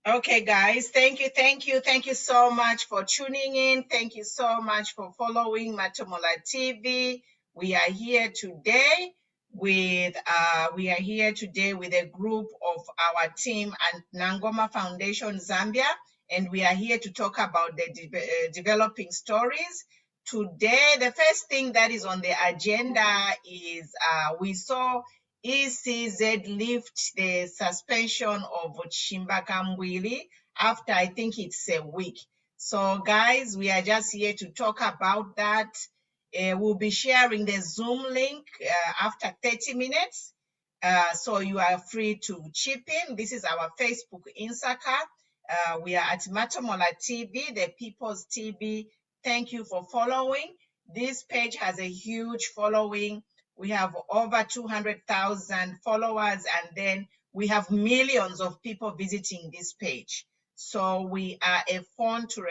Okay, guys, thank you so much for tuning in. Thank you so much for following Matomola TV. We are here today with a group of our team at Nangoma Foundation Zambia, and we are here to talk about the developing stories. Today, the first thing that is on the agenda is we saw ECZ lift the suspension of Chimbakambwili after I think it's a week. So guys, we are just here to talk about that. We'll be sharing the Zoom link after 30 minutes. So you are free to chip in. This is our Facebook Insaka. We are at Matomola TV, the People's TV. Thank you for following. This page has a huge following. We have over 200,000 followers, and then we have millions of people visiting this page. So we are a phone to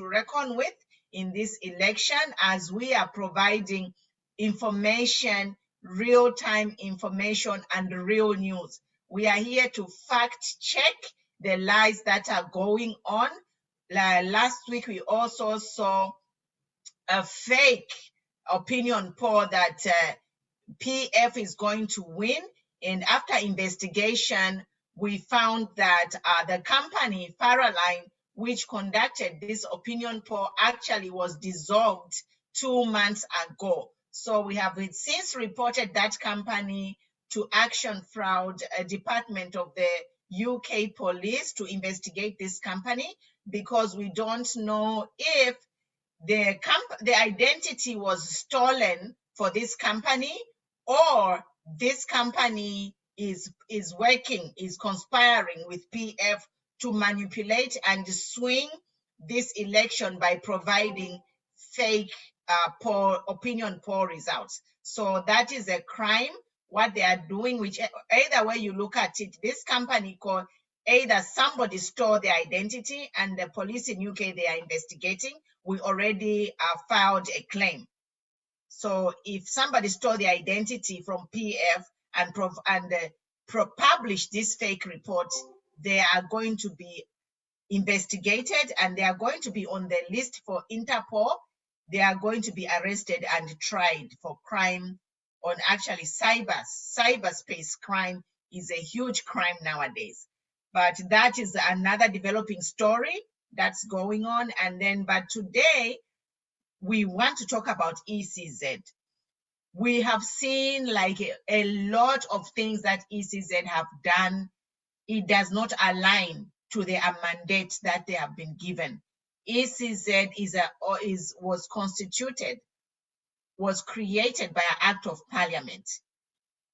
reckon with in this election, as we are providing information, real-time information and real news. We are here to fact check the lies that are going on. Last week, we also saw a fake opinion poll that PF is going to win. And after investigation, we found that the company, Faraline, which conducted this opinion poll, actually was dissolved 2 months ago. So we have since reported that company to Action Fraud Department of the UK police to investigate this company, because we don't know if the identity was stolen for this company, or this company is conspiring with PF to manipulate and swing this election by providing fake opinion poll results. So that is a crime, what they are doing, which either way you look at it, this company called either somebody stole their identity and the police in UK, they are investigating. We already filed a claim. So if somebody stole the identity from PF and publish this fake report, they are going to be investigated and they are going to be on the list for Interpol. They are going to be arrested and tried for crime on actually cyberspace. Crime is a huge crime nowadays. But that is another developing story that's going on. But today, we want to talk about ECZ. We have seen like a lot of things that ECZ have done. It does not align to their mandate that they have been given. ECZ was created by an act of parliament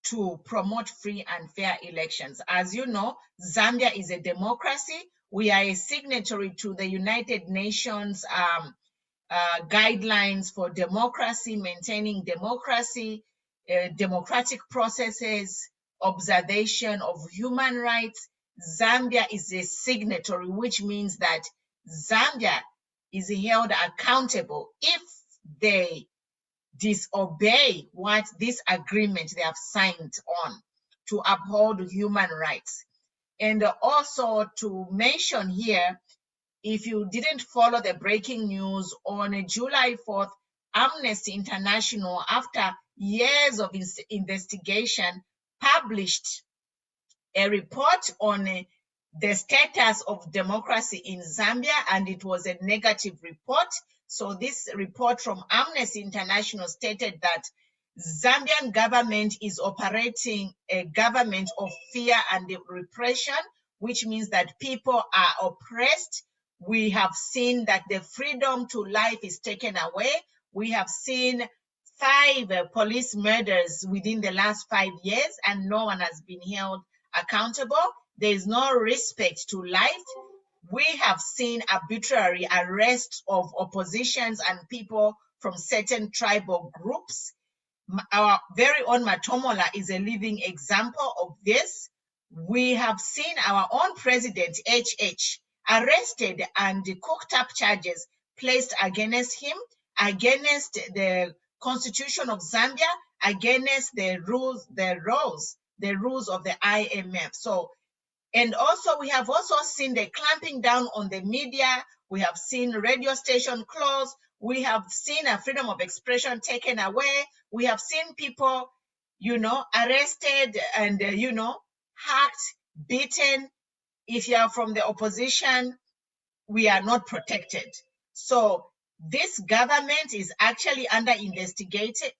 to promote free and fair elections. As you know, Zambia is a democracy. We are a signatory to the United Nations guidelines for democracy, maintaining democracy, democratic processes, observation of human rights. Zambia is a signatory, which means that Zambia is held accountable if they disobey what this agreement they have signed on to uphold human rights. And also to mention here, if you didn't follow the breaking news, on July 4th, Amnesty International, after years of investigation, published a report on the status of democracy in Zambia, and it was a negative report. So this report from Amnesty International stated that Zambian government is operating a government of fear and repression, which means that people are oppressed. We have seen that the freedom to life is taken away. We have seen 5 police murders within the last 5 years, and no one has been held accountable. There is no respect to life. We have seen arbitrary arrests of oppositions and people from certain tribal groups. Our very own Matomola is a living example of this. We have seen our own president, HH, arrested and cooked up charges placed against him, against the constitution of Zambia, against the rules of the IMF. So, and also we have also seen the clamping down on the media. We have seen radio station closed. We have seen a freedom of expression taken away. We have seen people, arrested and, hacked, beaten. If you are from the opposition, we are not protected. So this government is actually under investigation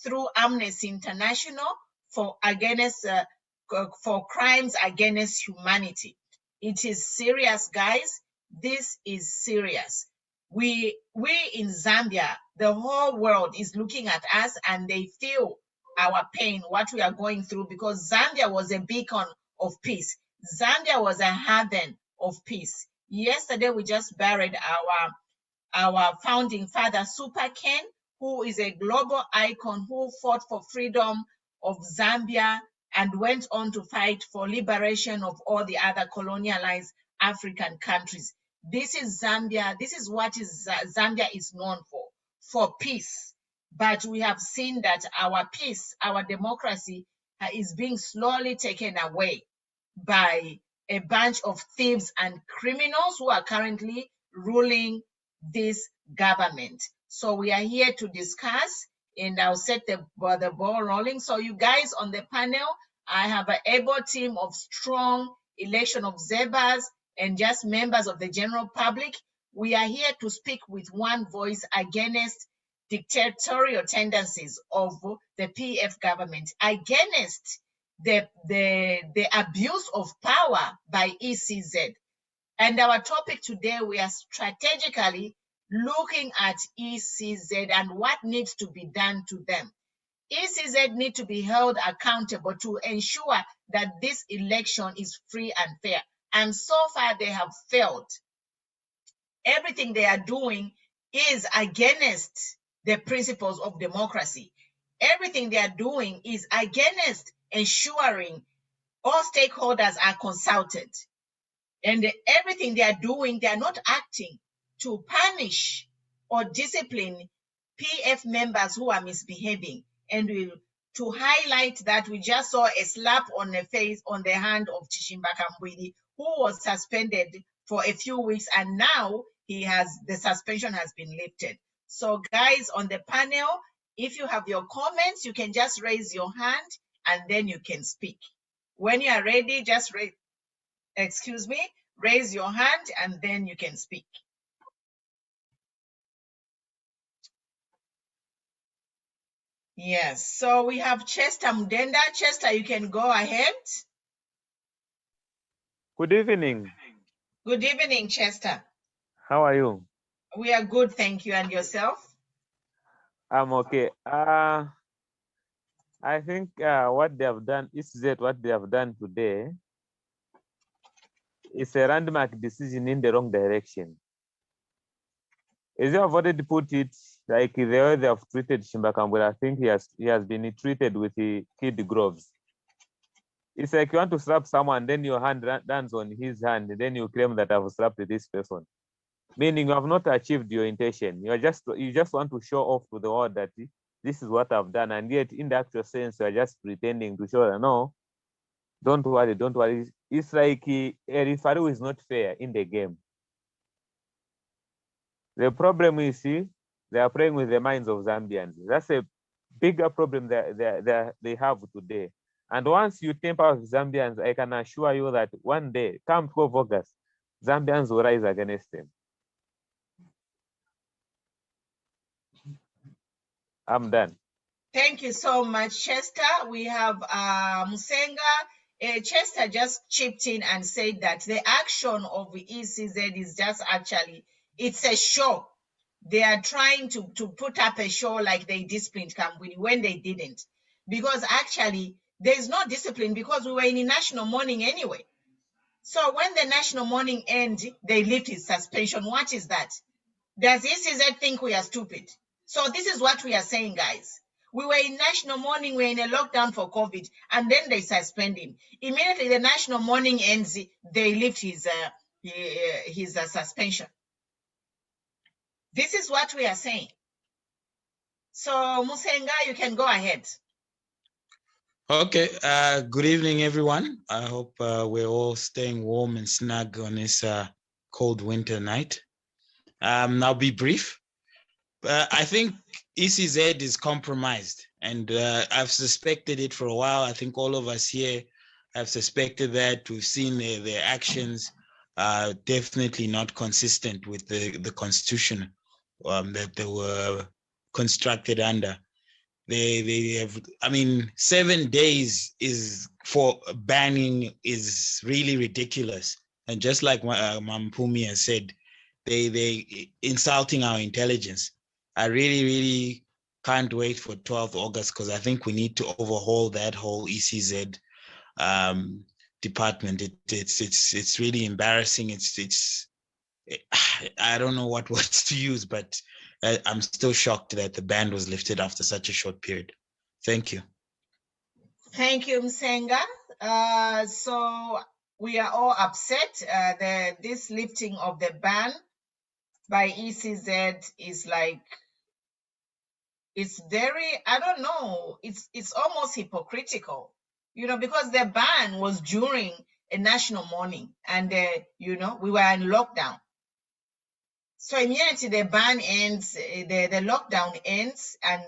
through Amnesty International for crimes against humanity. It is serious, guys. This is serious. We in Zambia, the whole world is looking at us and they feel our pain, what we are going through, because Zambia was a beacon of peace. Zambia was a haven of peace. Yesterday, we just buried our founding father, Super Ken, who is a global icon who fought for freedom of Zambia and went on to fight for liberation of all the other colonialized African countries. This is Zambia. This is what Zambia is known for peace. But we have seen that our peace, our democracy is being slowly taken away by a bunch of thieves and criminals who are currently ruling this government. So we are here to discuss, and I'll set the ball rolling. So you guys on the panel, I have an able team of strong election observers and just members of the general public. We are here to speak with one voice against dictatorial tendencies of the PF government, against the abuse of power by ECZ. And our topic today, we are strategically looking at ECZ and what needs to be done to them. ECZ need to be held accountable to ensure that this election is free and fair. And so far they have failed. Everything they are doing is against the principles of democracy. Everything they are doing is against ensuring all stakeholders are consulted. And everything they are doing, they are not acting to punish or discipline PF members who are misbehaving. And to highlight that, we just saw a slap on the hand of Chishimba Kambwidi, who was suspended for a few weeks, and now the suspension has been lifted. So guys on the panel, if you have your comments, you can just raise your hand and then you can speak. When you are ready, just raise your hand and then you can speak. Yes, so we have Chester Mdenda. Chester, you can go ahead. Good evening. Good evening, Chester. How are you? We are good, thank you. And yourself? I'm okay. I think what they have done today is a landmark decision in the wrong direction. As you have already put it, like the way they have treated Shimbakambwe, I think he has been treated with the kid gloves. It's like you want to slap someone, then your hand lands on his hand, then you claim that I've slapped this person. Meaning you have not achieved your intention. You just want to show off to the world that this is what I've done, and yet in the actual sense you are just pretending to show that no, don't worry. It's like a referee who is not fair in the game. The problem is, they are playing with the minds of Zambians. That's a bigger problem that they have today. And once you temper with Zambians, I can assure you that one day, come 12 August, Zambians will rise against them. I'm done. Thank you so much, Chester. We have Musenga. Chester just chipped in and said that the action of the ECZ is just it's a show. They are trying to put up a show like they disciplined Kambwini when they didn't. Because actually, there's no discipline because we were in a national mourning anyway. So when the national mourning ends, they lift his suspension. What is that? Does ECZ think we are stupid? So this is what we are saying, guys. We were in national mourning, we're in a lockdown for COVID, and then they suspend him. Immediately the national mourning ends, they lift his suspension. This is what we are saying. So Musenga, you can go ahead. Okay, good evening, everyone. I hope we're all staying warm and snug on this cold winter night. I'll be brief. I think ECZ is compromised, and I've suspected it for a while. I think all of us here have suspected that. We've seen their actions definitely not consistent with the constitution that they were constructed under. They have, I mean, 7 days is for banning is really ridiculous. And just like Mampumi has said, they insulting our intelligence. I really can't wait for 12th August, because I think we need to overhaul that whole ECZ department. It's really embarrassing. I don't know what words to use, but I'm still shocked that the ban was lifted after such a short period. Thank you. Thank you, Msenga. So we are all upset. This lifting of the ban by ECZ is like, it's very, I don't know, it's almost hypocritical, you know, because the ban was during a national mourning, and you know, we were in lockdown. So immediately the ban ends, the lockdown ends, and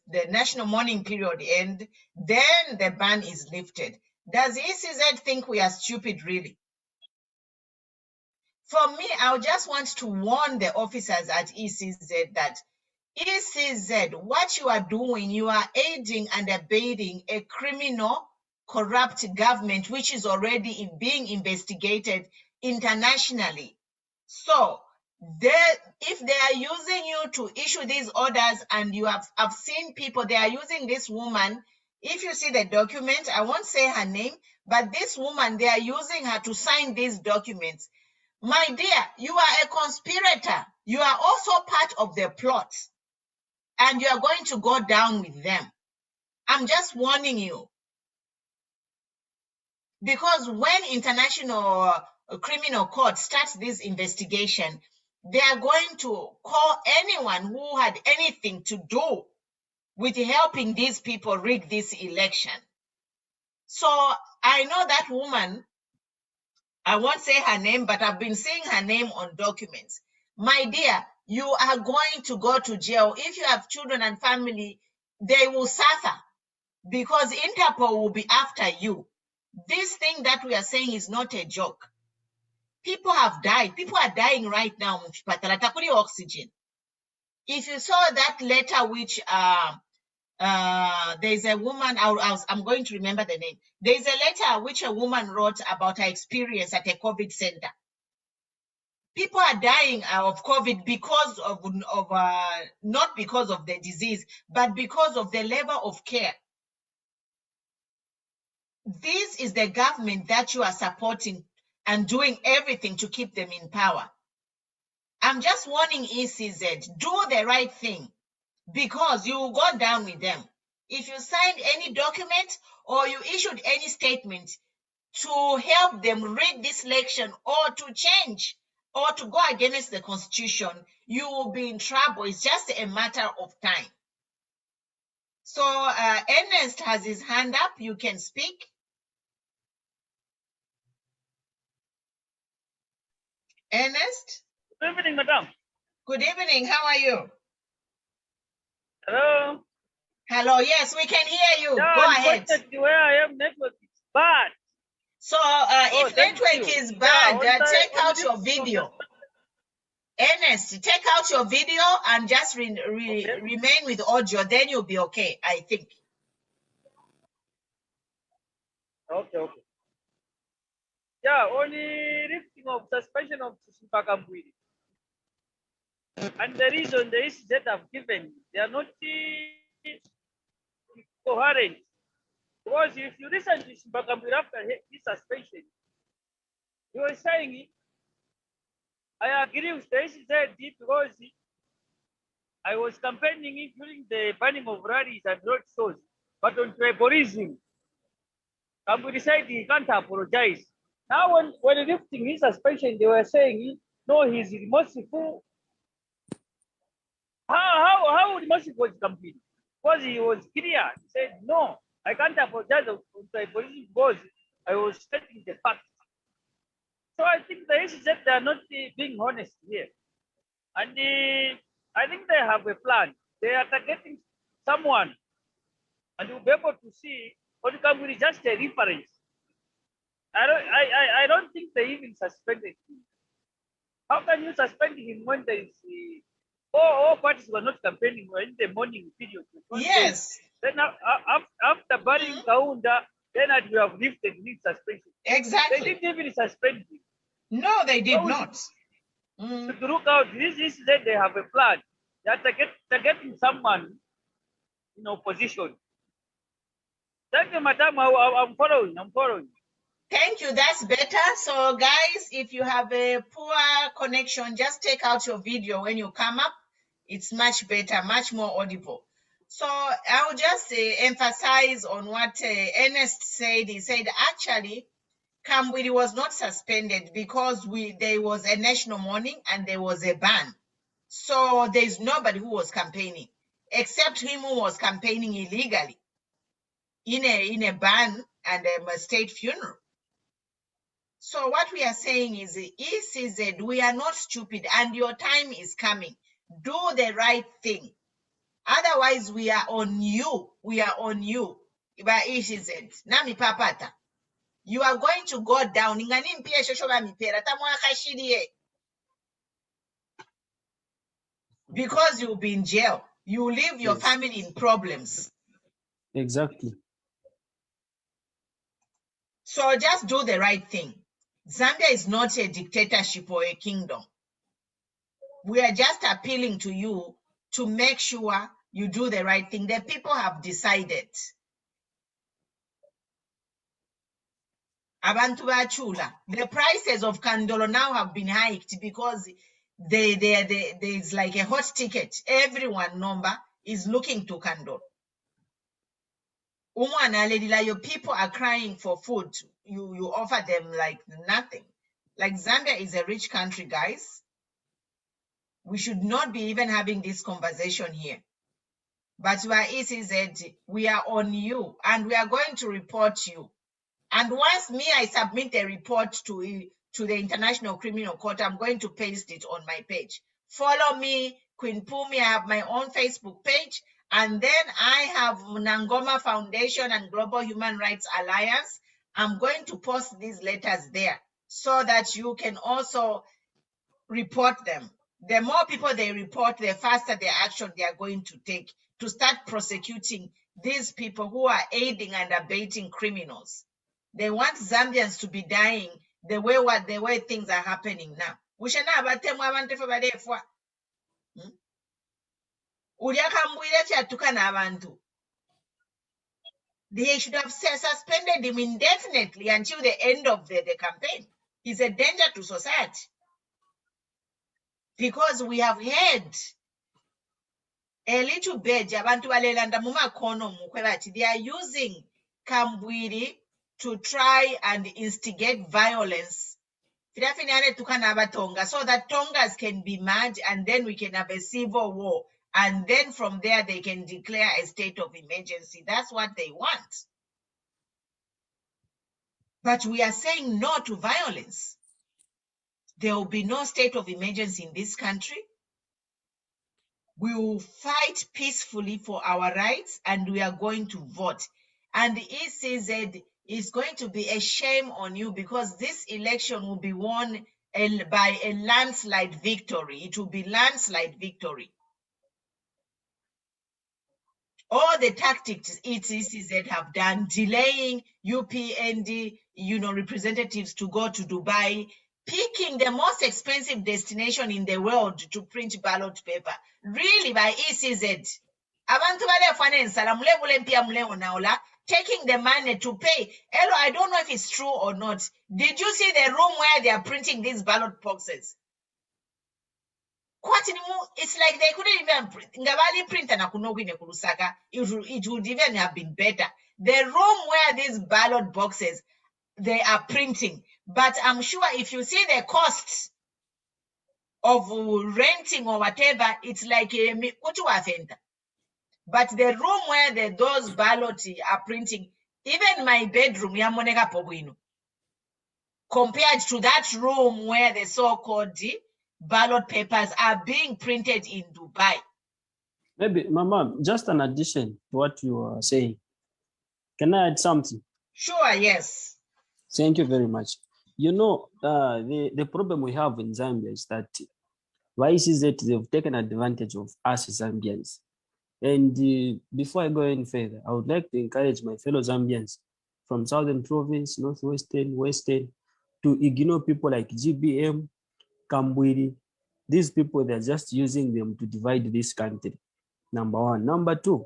the national mourning period ends, then the ban is lifted. Does ECZ think we are stupid, really? For me, I just want to warn the officers at ECZ that ECZ, what you are doing, you are aiding and abetting a criminal, corrupt government, which is already being investigated internationally. So, if they are using you to issue these orders, and I've seen people, they are using this woman. If you see the document, I won't say her name, but this woman, they are using her to sign these documents. My dear, you are a conspirator. You are also part of the plot, and you are going to go down with them. I'm just warning you. Because when International Criminal Court starts this investigation, they are going to call anyone who had anything to do with helping these people rig this election. So I know that woman, I won't say her name, but I've been seeing her name on documents. My dear, you are going to go to jail. If you have children and family, they will suffer, because Interpol will be after you. This thing that we are saying is not a joke. People have died. People are dying right now. Oxygen. If you saw that letter, which there's a woman, I'm going to remember the name. There's a letter which a woman wrote about her experience at a COVID center. People are dying of COVID because of not because of the disease, but because of the level of care. This is the government that you are supporting and doing everything to keep them in power. I'm just warning ECZ, do the right thing, because you will go down with them. If you signed any document or you issued any statement to help them rig this election, or to change or to go against the constitution, you will be in trouble. It's just a matter of time. So Ernest has his hand up. You can speak. Ernest? Good evening, madam. Good evening. How are you? Hello. Hello. Yes, we can hear you. Yeah, Go ahead. unfortunately, where I am, network is bad. So if thank network you. is bad, Yeah, take out your video. Ernest, take out your video and just remain with audio. Then you'll be okay, I think. Okay. Yeah, only lifting of suspension of Bombwe'S. And the reason the ECZ have given, they are not coherent. Because if you listen to Bombwe'S after his suspension, he was saying, I agree with the ECZ because I was campaigning during the banning of rallies and road shows, but on tribalism, we decided he can't apologize. Now, when lifting his suspension, they were saying, no, he's remorseful. How remorseful was campaign? Because he was clear. He said, no, I can't apologize on tribalism because I was stating the fact. So I think the issue is that they are not being honest here. And I think they have a plan. They are targeting someone, and you'll be able to see what can be just a reference. I don't think they even suspended him. How can you suspend him when there is all parties were not campaigning in the morning period? Yes. Then after banning Kaunda, then you have lifted his suspension. Exactly. They didn't even suspend him. No, they did So not. To look out, this is that they have a plan. They are targeting someone in opposition. Thank you, madam. I'm following. Thank you. That's better. So, guys, if you have a poor connection, just take out your video when you come up. It's much better, much more audible. So, I'll just emphasize on what Ernest said. He said, actually, Kambwili was not suspended because there was a national mourning and there was a ban. So, there's nobody who was campaigning, except him who was campaigning illegally in a ban and a state funeral. So what we are saying is, ECZ, we are not stupid and your time is coming. Do the right thing. Otherwise, we are on you. We are on you. By ECZ. Nami papata. You are going to go down. Because you'll be in jail. You leave your family in problems. Exactly. So just do the right thing. Zambia is not a dictatorship or a kingdom. We are just appealing to you to make sure you do the right thing. The people have decided. Abantu bachula. The prices of Kandolo now have been hiked because there's like a hot ticket. Everyone number is looking to Kandolo. Your people are crying for food. You offer them like nothing. Like Zambia is a rich country, guys. We should not be even having this conversation here. But by ECZ, we are on you and we are going to report you. And once I submit a report to the International Criminal Court, I'm going to paste it on my page. Follow me, Queen Pumi. I have my own Facebook page. And then I have Nangoma Foundation and Global Human Rights Alliance. I'm going to post these letters there so that you can also report them. The more people they report, the faster the action they are going to take to start prosecuting these people who are aiding and abetting criminals. They want Zambians to be dying the way things are happening now. They should have suspended him indefinitely until the end of the campaign. He's a danger to society. Because we have heard a little bit, they are using Kambwili to try and instigate violence so that Tongas can be mad and then we can have a civil war. And then from there, they can declare a state of emergency. That's what they want. But we are saying no to violence. There will be no state of emergency in this country. We will fight peacefully for our rights and we are going to vote. And the ECZ is going to be a shame on you because this election will be won by a landslide victory. It will be landslide victory. All the tactics ECZ have done, delaying UPND, representatives to go to Dubai, picking the most expensive destination in the world to print ballot paper. Really, by ECZ. Taking the money to pay. Hello, I don't know if it's true or not. Did you see the room where they are printing these ballot boxes? It's like they couldn't even print. Ngabali printer na kunokwine kulusaka. It would even have been better. The room where these ballot boxes they are printing, but I'm sure if you see the costs of renting or whatever, it's like a but the room where those ballots are printing, even my bedroom, yamoneka pobwino, compared to that room where the so-called ballot papers are being printed in Dubai. Maybe, Mama, just an addition to what you are saying. Can I add something? Sure, yes. Thank you very much. You know, the problem we have in Zambia is that why is that they've taken advantage of us Zambians. And before I go any further, I would like to encourage my fellow Zambians from Southern Province, Northwestern, Western, to ignore people like GBM, Kambwiri. These people, they're just using them to divide this country. Number one. Number two,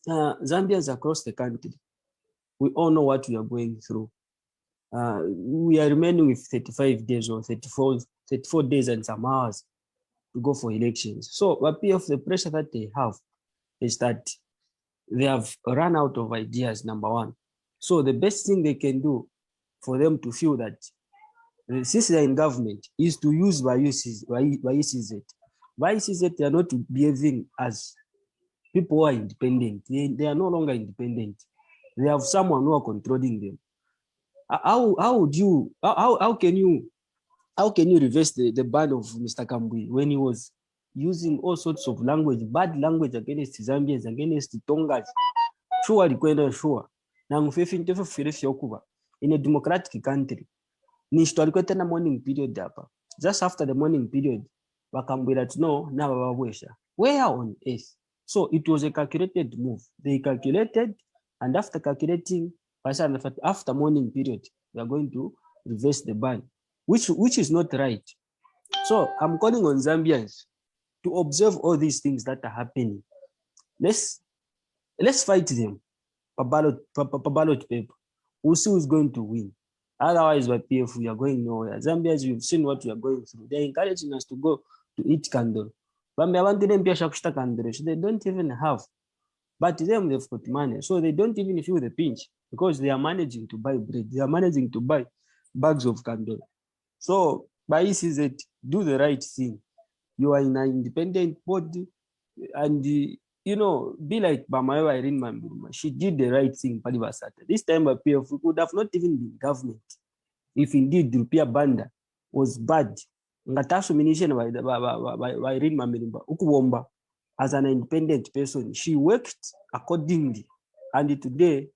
Zambians across the country, we all know what we are going through. We are remaining with 35 days or 34 days and some hours to go for elections. So what of the pressure that they have is that they have run out of ideas, number one. So the best thing they can do for them to feel that since they're in government is to use YECZ. YECZ, they are not behaving as people who are independent. They are no longer independent. They have someone who are controlling them. How can you reverse the ban of Mr. Kambui when he was using all sorts of language, bad language against Zambians, against Tongas? Sure. In a democratic country, na morning period hapa. Just after the morning period, wakambwira no na wawesha. Where on earth? So it was a calculated move. They calculated, and after calculating, after morning period, we are going to reverse the ban, which is not right. So I'm calling on Zambians to observe all these things that are happening. Let's fight them. Ballot paper. We'll see who's going to win. Otherwise, by PF, we are going nowhere. Zambians, you've seen what we are going through. They're encouraging us to go to eat candle. They don't even have. But them, they've got money. So they don't even feel the pinch because they are managing to buy bread. They are managing to buy bags of candle. So by ECZ, do the right thing. You are in an independent body and be like Bamayo Irene Mambiruma. She did the right thing. This time by PF, we could have not even been government if indeed the Rupia Banda was bad. Ngatasu mination by Irene Mambiruma. Ukuwomba. As an independent person, she worked accordingly. And today,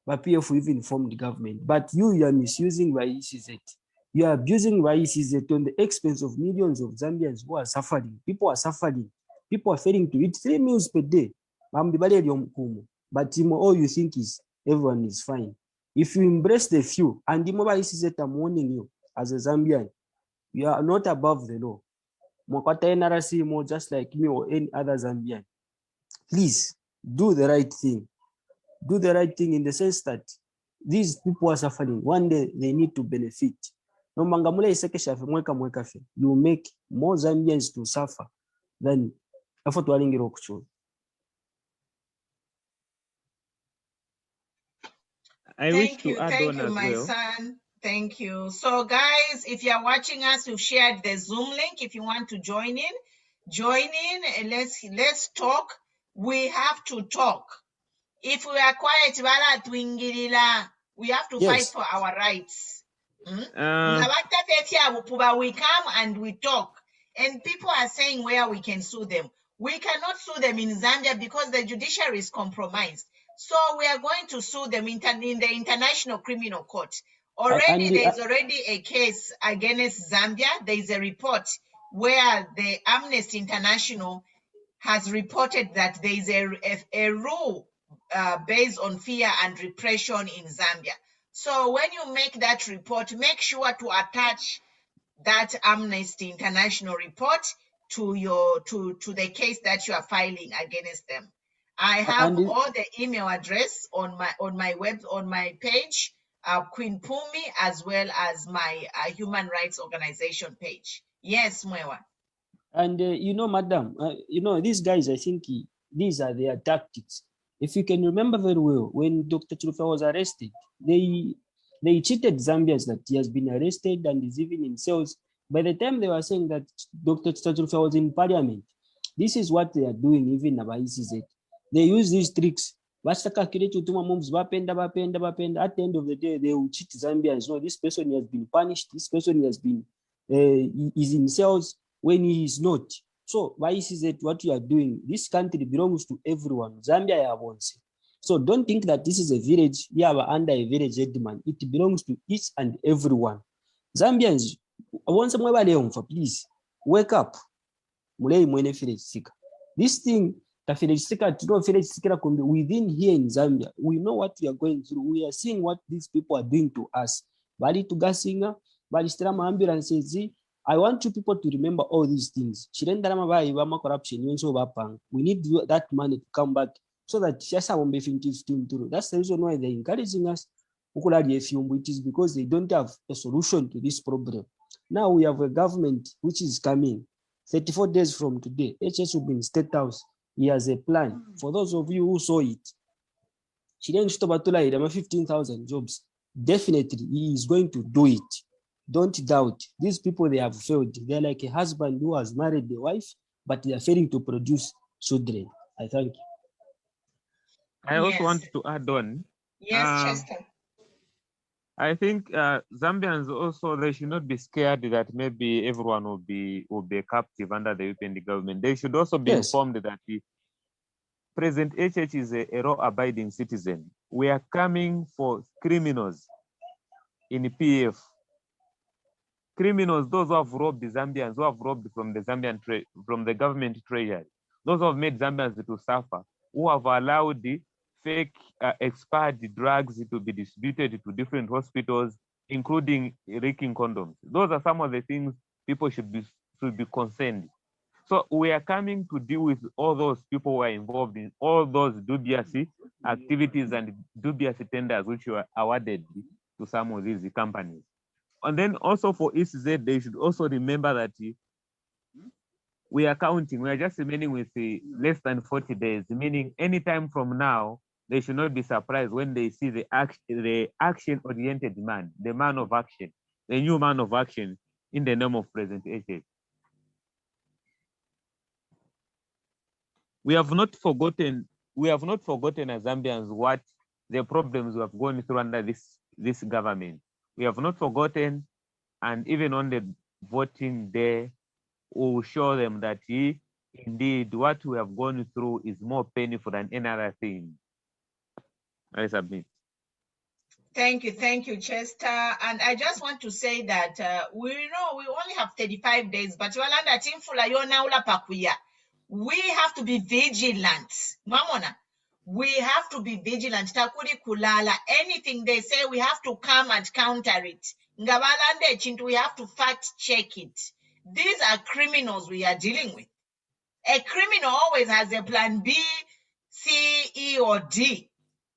PF even formed the government. But you are misusing YECZ. You are abusing YECZ on the expense of millions of Zambians who are suffering. People are suffering. People are failing to eat 3 meals per day. But all you think is everyone is fine. If you embrace the few, and the YECZ, I'm warning you, as a Zambian, you are not above the law. Just like me or any other Zambian, please do the right thing. Do the right thing in the sense that these people are suffering. One day they need to benefit. You make more Zambians to suffer than effort. I wish Thank to you, add thank on you, as my well. son. Thank you. So, guys, if you are watching us, we've shared the Zoom link. If you want to join in, and let's talk. We have to talk. If we are quiet, we have to fight for our rights. We come and we talk. And people are saying where we can sue them. We cannot sue them in Zambia because the judiciary is compromised. So we are going to sue them in the International Criminal Court. There is already a case against Zambia. There is a report where the Amnesty International has reported that there is a rule based on fear and repression in Zambia. So when you make that report, make sure to attach that Amnesty International report to the case that you are filing against them. I have all the email address on my page, Queen Pumi, as well as my human rights organization page. Yes, Mwewa. And madam, these guys, I think these are their tactics. If you can remember very well, when Dr. Chilufa was arrested, they cheated Zambians that he has been arrested and is even in cells. By the time they were saying that Dr. Chilufa was in parliament, this is what they are doing even about ECZ. They use these tricks. At the end of the day, they will cheat Zambians. No, this person has been punished. This person has been is in cells when he is not. So why is it what you are doing? This country belongs to everyone. Zambia wants. So don't think that this is a village. You are under a village headman. It belongs to each and everyone. Zambians, once please wake up. This thing, within here in Zambia, we know what we are going through. We are seeing what these people are doing to us. Bali to gasinga, bali strama ambulances. I want you people to remember all these things. Corruption, we need that money to come back so that that's the reason why they're encouraging us. It is because they don't have a solution to this problem. Now we have a government which is coming 34 days from today. HS will be in State House. He has a plan. For those of you who saw it, 15,000 jobs. Definitely, he is going to do it. Don't doubt. These people, they have failed. They're like a husband who has married the wife, but they are failing to produce children. I thank you. I also want to add on. Yes, Chester. I think Zambians also, they should not be scared that maybe everyone will be captive under the UPND government. They should also be informed that President HH is a law-abiding citizen. We are coming for criminals in PF. Criminals, those who have robbed the Zambians, who have robbed from the Zambian from the government treasury, those who have made Zambians to suffer, who have allowed the fake expired drugs to be distributed to different hospitals, including leaking condoms. Those are some of the things people should be concerned. So we are coming to deal with all those people who are involved in all those dubious activities and dubious tenders which were awarded to some of these companies. And then also for ECZ, they should also remember that we are counting, we are just remaining with less than 40 days, meaning anytime from now, they should not be surprised when they see the action-oriented man, the man of action, the new man of action in the name of President HH. We have not forgotten as Zambians what the problems we have gone through under this government. We have not forgotten, and even on the voting day, we will show them that indeed what we have gone through is more painful than any other thing. I submit. Thank you, Chester. And I just want to say that we know we only have 35 days, but we have to be vigilant. Mamona, we have to be vigilant. Takuri kulala. Anything they say, we have to come and counter it. Ngabalande chintu, we have to fact check it. These are criminals we are dealing with. A criminal always has a plan B, C, E, or D,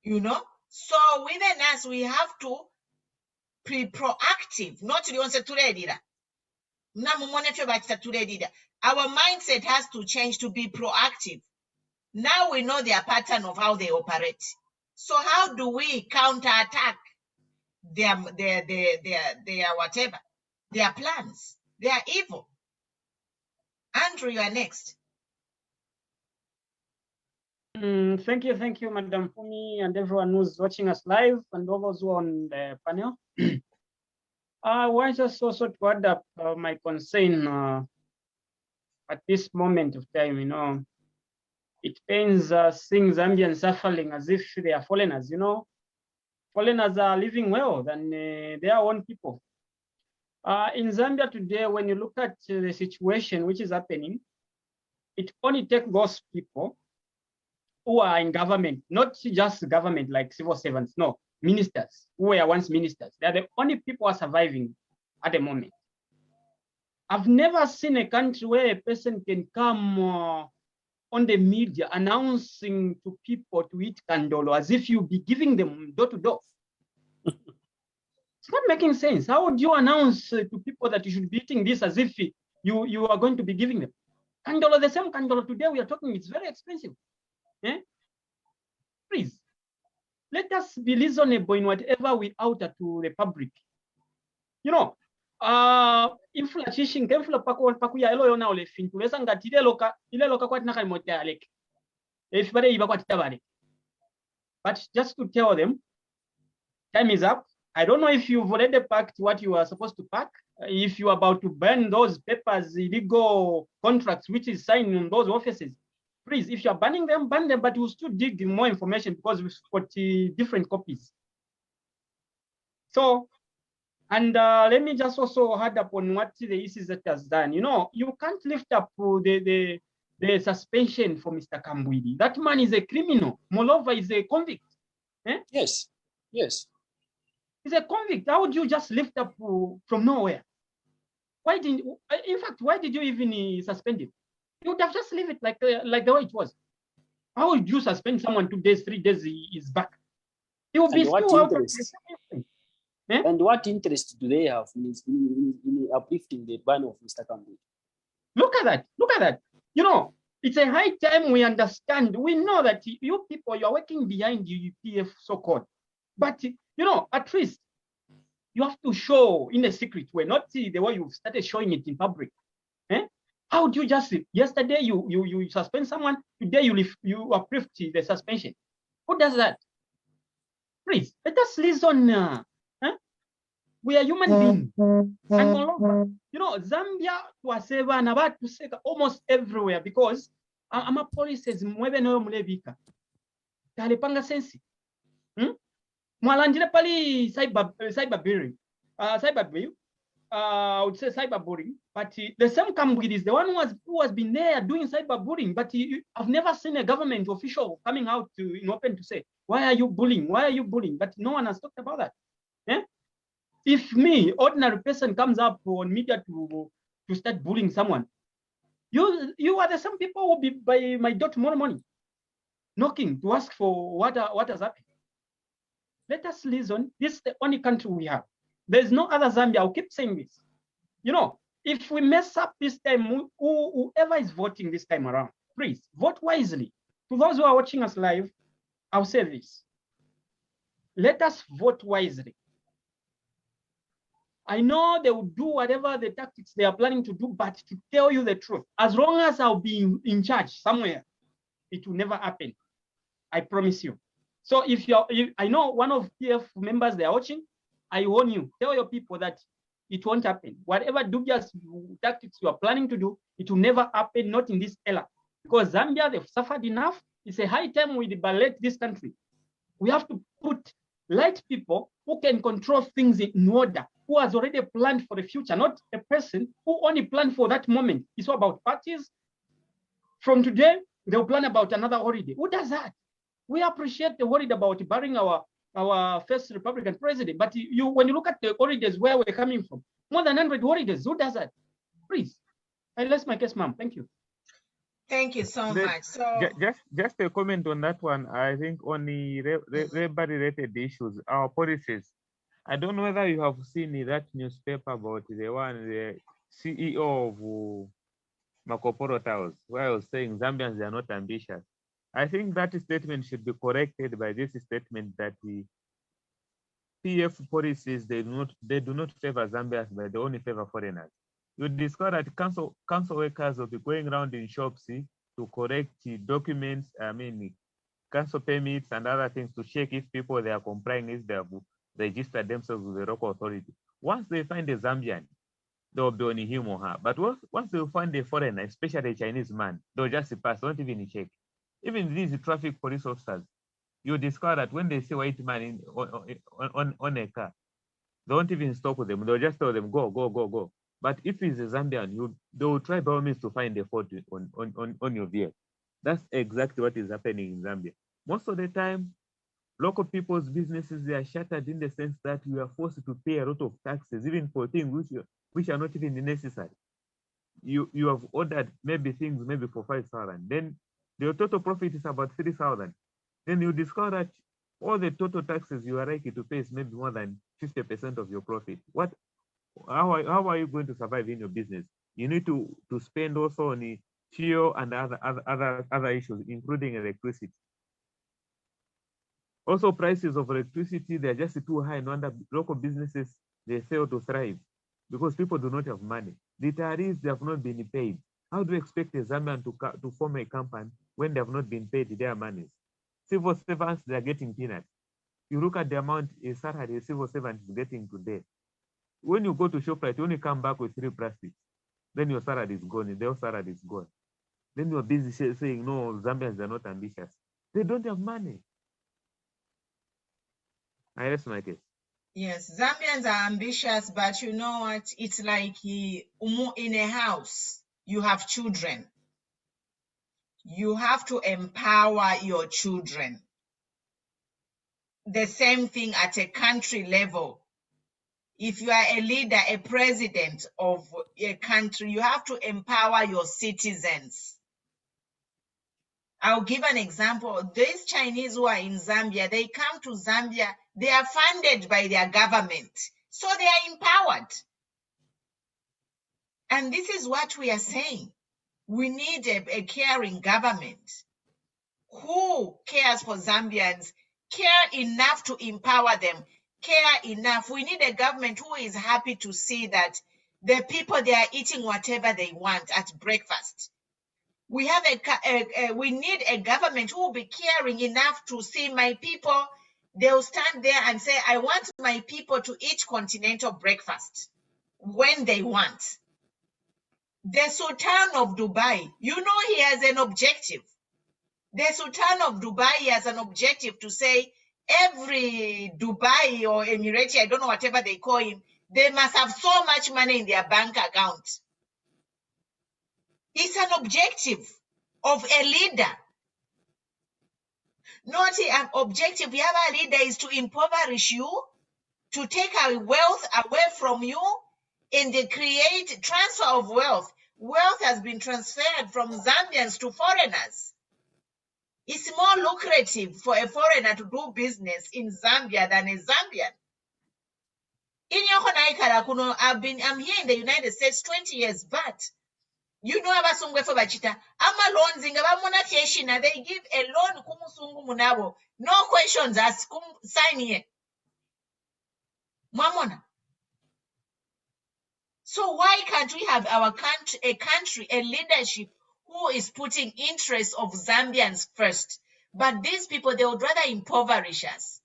you know? So within us, we have to be proactive, not to our mindset has to change to be proactive. Now we know their pattern of how they operate. So how do we counterattack their whatever, their plans? They are evil. Andrew, you are next. Thank you, Madam Fumi, and everyone who's watching us live, and all those who are on the panel. I want just also to add up my concern at this moment of time. You know, it pains seeing Zambians suffering as if they are foreigners. You know, foreigners are living well than their own people. In Zambia today, when you look at the situation which is happening, it only takes those people who are in government, not just government like civil servants, no, ministers, who were once ministers. They're the only people who are surviving at the moment. I've never seen a country where a person can come on the media announcing to people to eat candolo as if you be giving them door to door. It's not making sense. How would you announce to people that you should be eating this as if you are going to be giving them? Candolo, the same candolo today we are talking, it's very expensive. Eh? Please, let us be reasonable in whatever we outer to the public. You know, infla chishin kemfla paku ya elo yona ole fintu lesa ngati ile loka kwa tinaka imote alek. If bade iba kwa titabale. But just to tell them, time is up. I don't know if you've already packed what you are supposed to pack. If you are about to burn those papers, illegal contracts, which is signed in those offices, please, if you are burn them, but you still dig more information because we've got different copies. So, and let me just also add upon what the ECZ has done. You know, you can't lift up the suspension for Mr. Kambwidi. That man is a criminal. Moreover, is a convict. Eh? Yes, yes. He's a convict. How would you just lift up from nowhere? Why didn't? In fact, why did you even suspend him? You would have just leave it like the way it was. How would you suspend someone 2 days, 3 days? He is back. He will be And what still out of interest? the And what interest do they have in uplifting the ban of Mr. Kambwidi? Look at that. Look at that. You know, it's a high time we understand. We know that you people, you're working behind the UPF so-called. But, you know, at least you have to show in a secret way, not the way you've started showing it in public. Eh? How do you just, yesterday you suspend someone, today you uplift the suspension. Who does that? Please, let us listen. We are human beings. And moreover, you know, Zambia was almost everywhere because ama policies mwebe no mulebika. Talipanga sensi. Mwalandile pali cyberbullying. I would say cyberbullying, but the same Kambwidi is the one who has been there doing cyberbullying, but I've never seen a government official coming out in open to say, why are you bullying? Why are you bullying? But no one has talked about that. Yeah? If me, ordinary person, comes up on media to start bullying someone, you are the same people who will be by my door tomorrow morning, knocking to ask for what has happened. Let us listen. This is the only country we have. There's no other Zambia. I'll keep saying this. You know, if we mess up this time, whoever is voting this time around, please vote wisely. To those who are watching us live, I'll say this. Let us vote wisely. I know they will do whatever the tactics they are planning to do, but to tell you the truth, as long as I'll be in charge somewhere, it will never happen. I promise you. So if I know one of PF members they are watching, I warn you, tell your people that it won't happen. Whatever dubious tactics you are planning to do, it will never happen, not in this era. Because Zambia, they've suffered enough. It's a high time we liberate this country. We have to put light people who can control things in order, who has already planned for the future, not a person who only planned for that moment. It's all about parties. From today, they'll plan about another holiday. Who does that? We appreciate the worried about barring our first Republican president, but when you look at the holidays where we're coming from, more than 100 holidays, who does that? Please, I rest my case, ma'am. Thank you. Thank you so much. So just a comment on that one. I think on the labor-related issues, our policies. I don't know whether you have seen that newspaper about the CEO of Makoporo Towers, where I was saying Zambians are not ambitious. I think that statement should be corrected by this statement that the PF policies they do not favor Zambians, but they only favor foreigners. You discover that council workers will be going around in shops to correct documents, council permits and other things to check if people they are complying with their registered themselves with the local authority. Once they find a Zambian, they'll be on him or her. But once they find a foreigner, especially a Chinese man, they'll just pass, don't even check. Even these traffic police officers, you discover that when they see white man on a car, they won't even stop with them. They'll just tell them, go, go, go, go. But if it's a Zambian, they will try by all means to find a fault on your vehicle. That's exactly what is happening in Zambia. Most of the time, local people's businesses, they are shattered in the sense that we are forced to pay a lot of taxes, even for things which are not even necessary. You have ordered things for 5,000. Then the total profit is about 3,000. Then you discover that all the total taxes you are likely to pay is maybe more than 50% of your profit. How are you going to survive in your business? You need to spend also on fuel, and other issues, including electricity. Also, prices of electricity, they're just too high. No wonder local businesses, they fail to thrive because people do not have money. The retirees, they have not been paid. How do you expect a Zambian to form a company when they have not been paid their monies? Civil servants, they are getting peanuts. You look at the amount a salary a civil servant is getting today. When you go to ShopRite, when you come back with 3 plastics, then your salary is gone, their salary is gone. Then you're busy saying, no, Zambians are not ambitious. They don't have money. I rest my case. Yes, Zambians are ambitious, but you know what? It's like in a house, you have children. You have to empower your children. The same thing at a country level. If you are a leader, a president of a country, you have to empower your citizens. I'll give an example. These Chinese who are in Zambia, they come to Zambia, they are funded by their government. So they are empowered. And this is what we are saying. We need a caring government who cares for Zambians, care enough to empower them, care enough. We need a government who is happy to see that the people, they are eating whatever they want at breakfast. We have we need a government who will be caring enough to see my people. They'll stand there and say, I want my people to eat continental breakfast when they want. The Sultan of Dubai, you know, he has an objective. The Sultan of Dubai has an objective to say every Dubai or Emirati, I don't know, whatever they call him, they must have so much money in their bank account. It's an objective of a leader. Not an objective. The other leader is to impoverish you, to take our wealth away from you, and they create transfer of wealth. Wealth has been transferred from Zambians to foreigners. It's more lucrative for a foreigner to do business in Zambia than a Zambian. I'm here in the United States 20 years, but you know abasungu efe bachita amalonzi nga bamuna fyeshina, they give a loan kumusungu munabo, no questions asked, sign here. Mamona. So why can't we have our country, a leadership who is putting interests of Zambians first? But these people, they would rather impoverish us.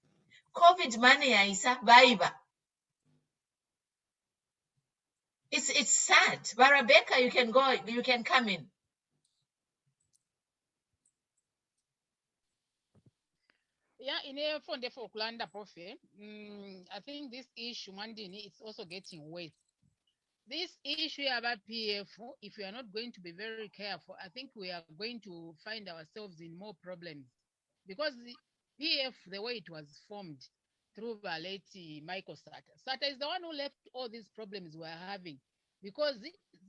COVID money is survivor. It's sad. But Rebecca, you can go, you can come in. Yeah, in a fund for Okulanda Profe, I think this issue, Mandini, it's also getting worse. This issue about PF, if we are not going to be very careful, I think we are going to find ourselves in more problems. Because the PF, the way it was formed through the late Michael Sata. Sata is the one who left all these problems we are having. Because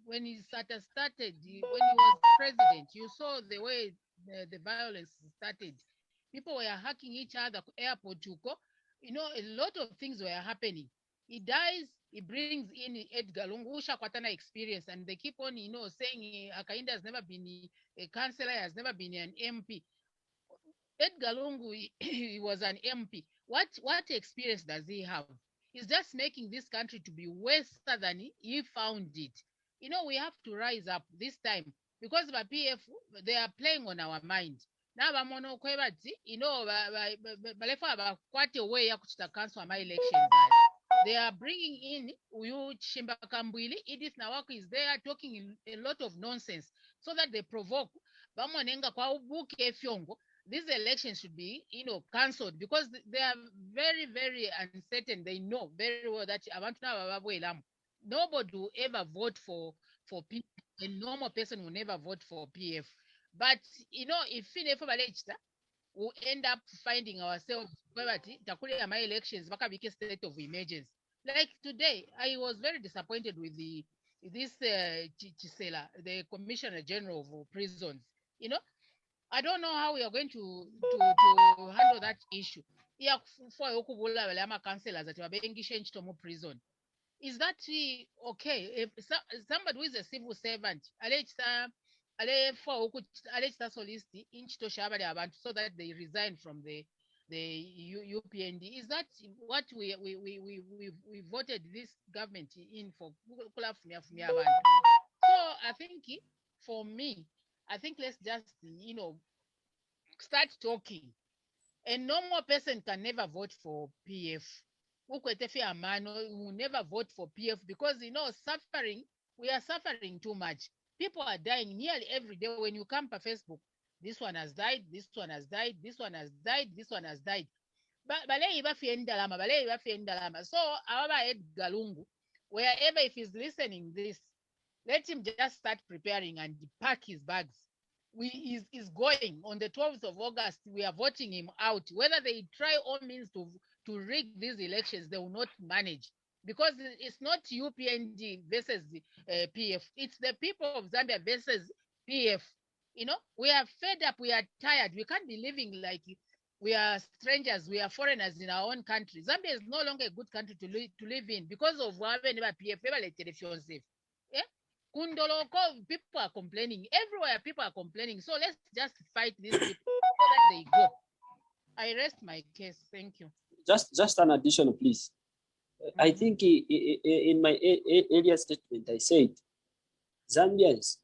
when Sata started, when he was president, you saw the way the violence started. People were hacking each other, airport to go. You know, a lot of things were happening. He dies, he brings in Edgar Lungu, Shakwatana experience, and they keep on, you know, saying Akainda has never been a councillor, has never been an MP. Edgar Lungu, he was an MP. What experience does he have? He's just making this country to be worse than he found it. You know, we have to rise up this time because the PF, they are playing on our mind. Now, you know, quite a way to cancel my elections. They are bringing in Uyu Chimbakambwili. Edith Nawako is there talking a lot of nonsense so that they provoke. These elections should be, you know, cancelled because they are very, very uncertain. They know very well that nobody will ever vote for PF. A normal person will never vote for PF. But, you know, if we'll end up finding ourselves my elections state of emergency. Like today, I was very disappointed with this Chisela, the Commissioner General of Prisons. You know, I don't know how we are going to handle that issue. Yeah, for councillors that are being changed to more prison. Is that okay? If somebody who is a civil servant, so that they resign from the UPND. Is that what we voted this government in for? So I think for me, I think let's just start talking. A normal person can never vote for PF. Will never vote for PF because suffering. We are suffering too much. People are dying nearly every day. When you come to Facebook, this one has died, this one has died, this one has died, this one has died. So our Edgar Lungu, wherever if he's listening this, let him just start preparing and pack his bags. Is going on the 12th of August. We are voting him out. Whether they try all means to rig these elections, they will not manage, because it's not UPND versus PF. It's the people of Zambia versus PF. We are fed up. We are tired. We can't be living like we are strangers. We are foreigners in our own country. Zambia is no longer a good country to live in because of PF. Yeah? Kundoloko, people are complaining. Everywhere people are complaining. So let's just fight these people so that they go. I rest my case. Thank you. Just an addition, please. I think in my earlier statement, I said Zambians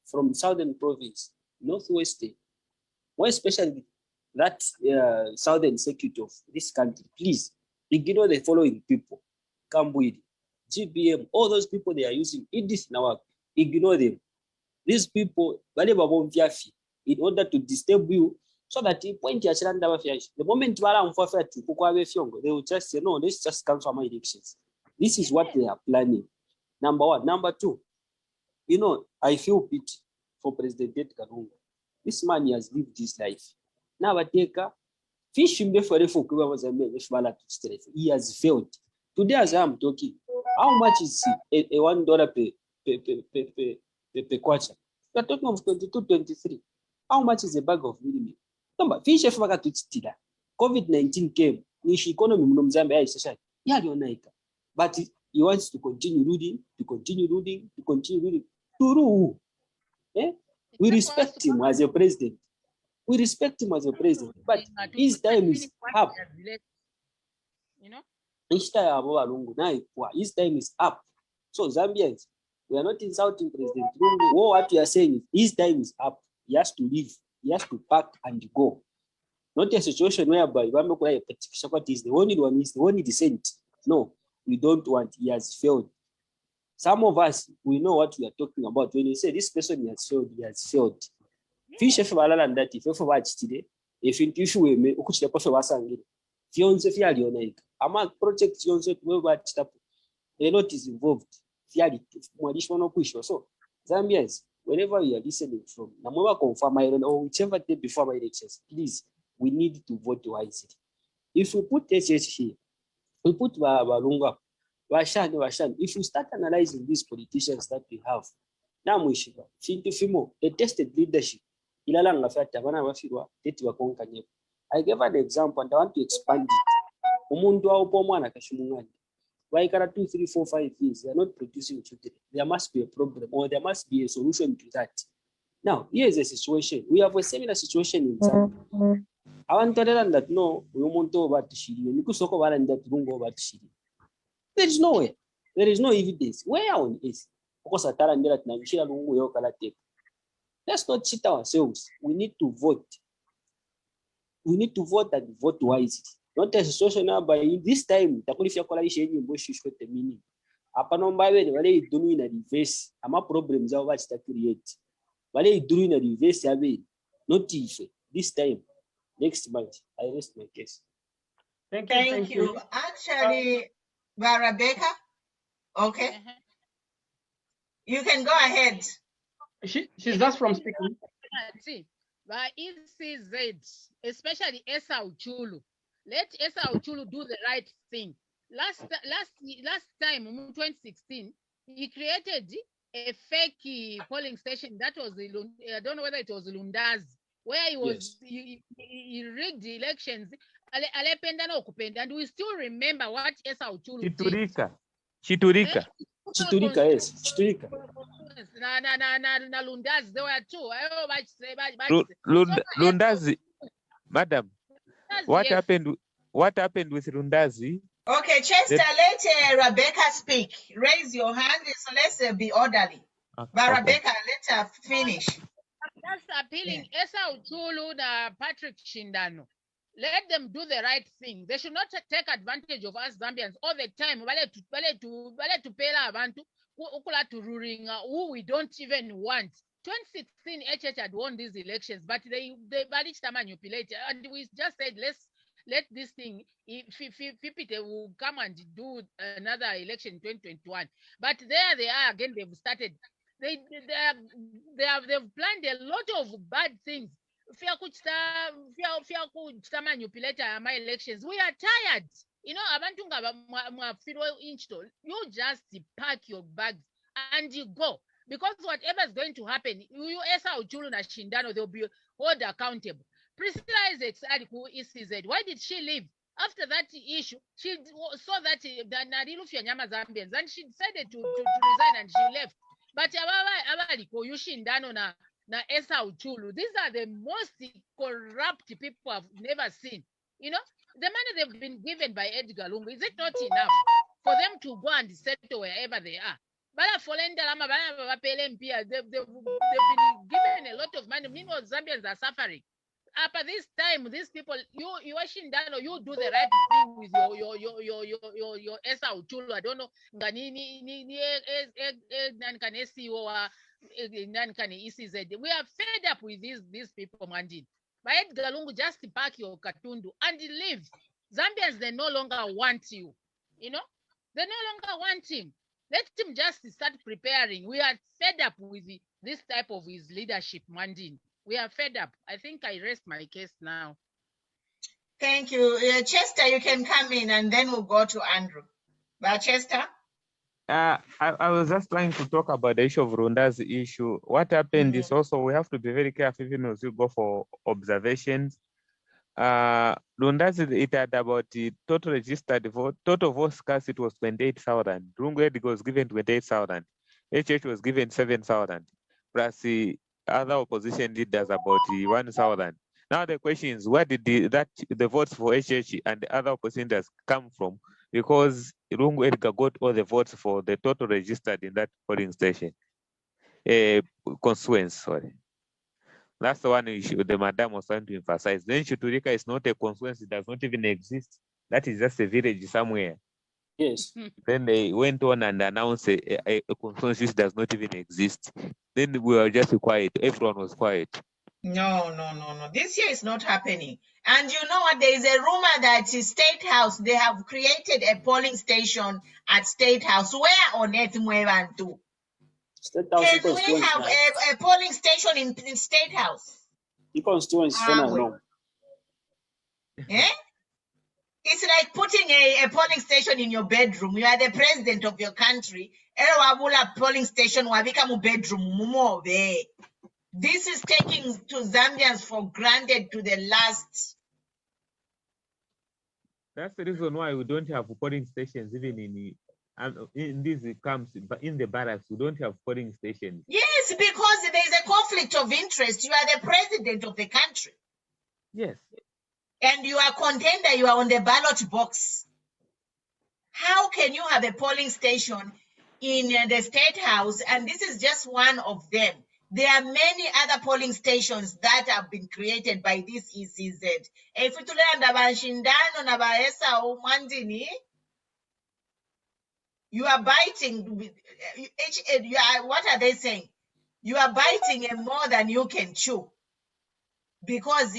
from southern province, northwest, more especially that southern circuit of this country, please ignore the following people: Kambwidi, GBM, all those people they are using in this now, ignore them. These people, in order to disturb you, so that the moment they will just say, no, let's just cancel my elections. This is what they are planning. Number one. Number two, I feel pity for President Edgar Lungu. This man has lived his life. Now, he has failed. Today, as I am talking, how much is a $1 per quarter? We are talking of 22, 23. How much is a bag of milk? COVID-19 came. But he wants to continue reading, to continue reading, to continue reading. To who? We respect him as a president. We respect him as a president. But his time is up. His time is up. So Zambians, we are not insulting President Lungu. What we are saying is his time is up. He has to leave. He has to pack and go. Not a situation whereby is the only one, is the only dissent. No, we don't want. He has failed. Some of us, we know what we are talking about. When you say this person has failed, he has failed. Fish if that if you watch today, if you me, Ama project a lot is involved. So Zambians, whenever you are listening from, or whichever day before my elections, please, we need to vote wisely. If we put HH here, we put Balunga, Washan. If you start analyzing these politicians that we have, a tested leadership. I gave an example and I want to expand it. Why 2, 3, 4, 5 years, they are not producing children? There must be a problem, or there must be a solution to that. Now, here's a situation. We have a similar situation in Zambia. I want to tell them that no, we want to over to Shiri. There is no way. There is no evidence. Where on is? Let's not cheat ourselves. We need to vote. We need to vote and vote wisely. Not a situation by this time, the coalition in Bush is the meaning. Upon by the way, doing a reverse, I'm problems over to create. Valley doing a reverse, not if this time, next month, I rest my case. Thank you. Actually, Rebecca, okay. You can go ahead. She's just from speaking. See, by ECZ, especially Esa Uchulu. Let Esa Uchulu do the right thing. Last time, in 2016, he created a fake polling station that was, I don't know whether it was Lundazi, where he was, yes. he rigged the elections. And we still remember what Esa Uchulu did. Chiturika, yes. Chiturika. na Lundazi, there were two. Oh, Lundazi, madam, what yes. happened? What happened with Lundazi? Okay, Chester, let Rebecca speak. Raise your hand, so let's be orderly. But Okay. Rebecca, let her finish. Just appealing, Esa Uchulu na Patrick Shindano. Let them do the right thing. They should not take advantage of us Zambians all the time. Bale to pela abantu ukula to ruling who we don't even want. 2016 HH had won these elections, but they managed to manipulate, and we just said let this thing, if will come and do another election in 2021. But there they are again. They've started. They've planned a lot of bad things. Fear manipulate my elections. We are tired. You know, you just pack your bags and you go. Because whatever is going to happen, you Esa Uchulu na Shindano, they'll be held accountable. Priscilla Isaac, who is CZ, why did she leave? After that issue, she saw that Narilufia Nyama Zambians, and she decided to resign, and she left. But Abaliko, Yushindano na Esa Uchulu, these are the most corrupt people I've never seen. You know, the money they've been given by Edgar Lungu, is it not enough for them to go and settle wherever they are? They've been given a lot of money. Meanwhile, Zambians are suffering. After this time, these people, you are Shindano, you do the right thing with your Esa Uchulu. I don't know. We are fed up with these people, Mandin. But Edgar Lungu, just pack your Katundu and leave. Zambians, they no longer want you. You know, they no longer want him. Let him just start preparing. We are fed up with this type of his leadership, Mandin. We are fed up. I think I rest my case now. Thank you. Chester, you can come in and then we'll go to Andrew. But Chester? I was just trying to talk about the issue of Runda's issue. What happened is also we have to be very careful even as you go for observations. Runda's, it had about the total registered vote, total votes cast, it was 28,000. Rungu was given 28,000. HH was given 7,000. Plus the other opposition leaders about 1,000. Now the question is, where did the votes for HH and the other opposition leaders come from? Because Rungu Edgar got all the votes for the total registered in that polling station. Constituency, sorry. That's the one issue the madam was trying to emphasize. Then Chuturika is not a constituency, it does not even exist. That is just a village somewhere. Yes. Then they went on and announced a constituency that does not even exist. Then we were just quiet. Everyone was quiet. No. This year is not happening. And you know what? There is a rumor that State House, they have created a polling station at State House. Where on earth Mwebantu? State House Can we have a polling station in State House? The constituency no. Eh? It's like putting a polling station in your bedroom. You are the president of your country. Wabula polling station wabika mu bedroom mumo be. This is taking to Zambians for granted to the last. That's the reason why we don't have polling stations even in these camps, but in the barracks, we don't have polling stations. Yes, because there is a conflict of interest. You are the president of the country. Yes. And you are contender, you are on the ballot box. How can you have a polling station in the State House? And this is just one of them. There are many other polling stations that have been created by this ECZ. You are biting. What are they saying? You are biting more than you can chew. Because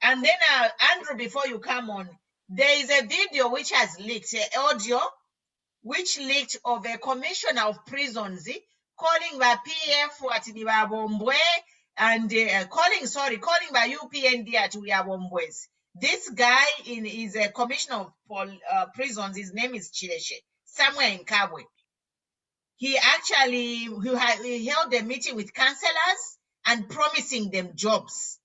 and then Andrew, before you come on, there is a video which has leaked, audio which leaked of a commissioner of prisons calling by PF Bombwe'S and calling by UPND at Bombwe'S. This guy is a commissioner of prisons. His name is Chileshe, somewhere in Kabwe. He actually he held a meeting with councillors and promising them jobs.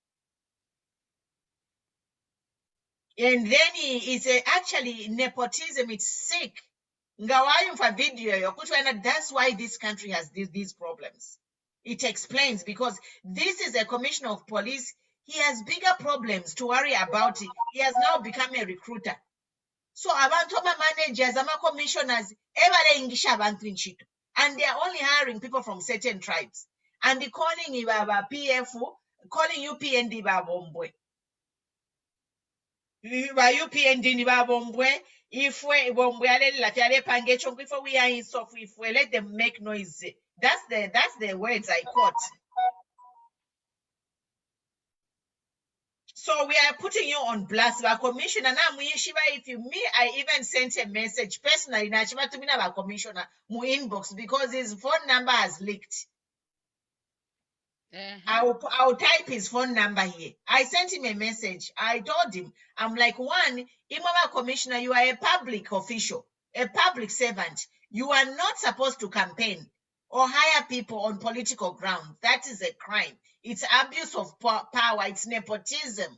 And then it's actually nepotism. It's sick. Ngawayo for video, that's why this country has these problems. It explains, because this is a commissioner of police. He has bigger problems to worry about. He has now become a recruiter. So abantu managers, commissioners, and they are only hiring people from certain tribes. And they calling you PF, calling you PND Bombwe. UPND Bombwe. If we are in soft, if we let them make noise, that's the words I quote. So we are putting you on blast. Our commissioner now, if you me, I even sent a message personally to our commissioner mu inbox because his phone number has leaked. I'll type his phone number here. I sent him a message. I told him, I'm like, one, Imama Commissioner, you are a public official, a public servant. You are not supposed to campaign or hire people on political grounds. That is a crime. It's abuse of power. It's nepotism.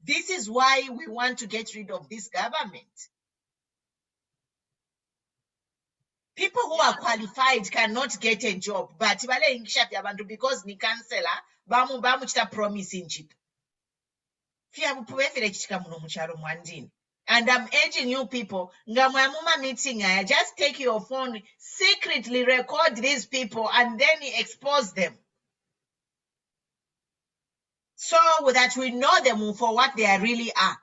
This is why we want to get rid of this government. People who are qualified cannot get a job, but because ni councillor, bamu chita promising chip. And I'm urging you people, ngamwamuma meeting, just take your phone, secretly record these people, and then expose them. So that we know them for what they really are.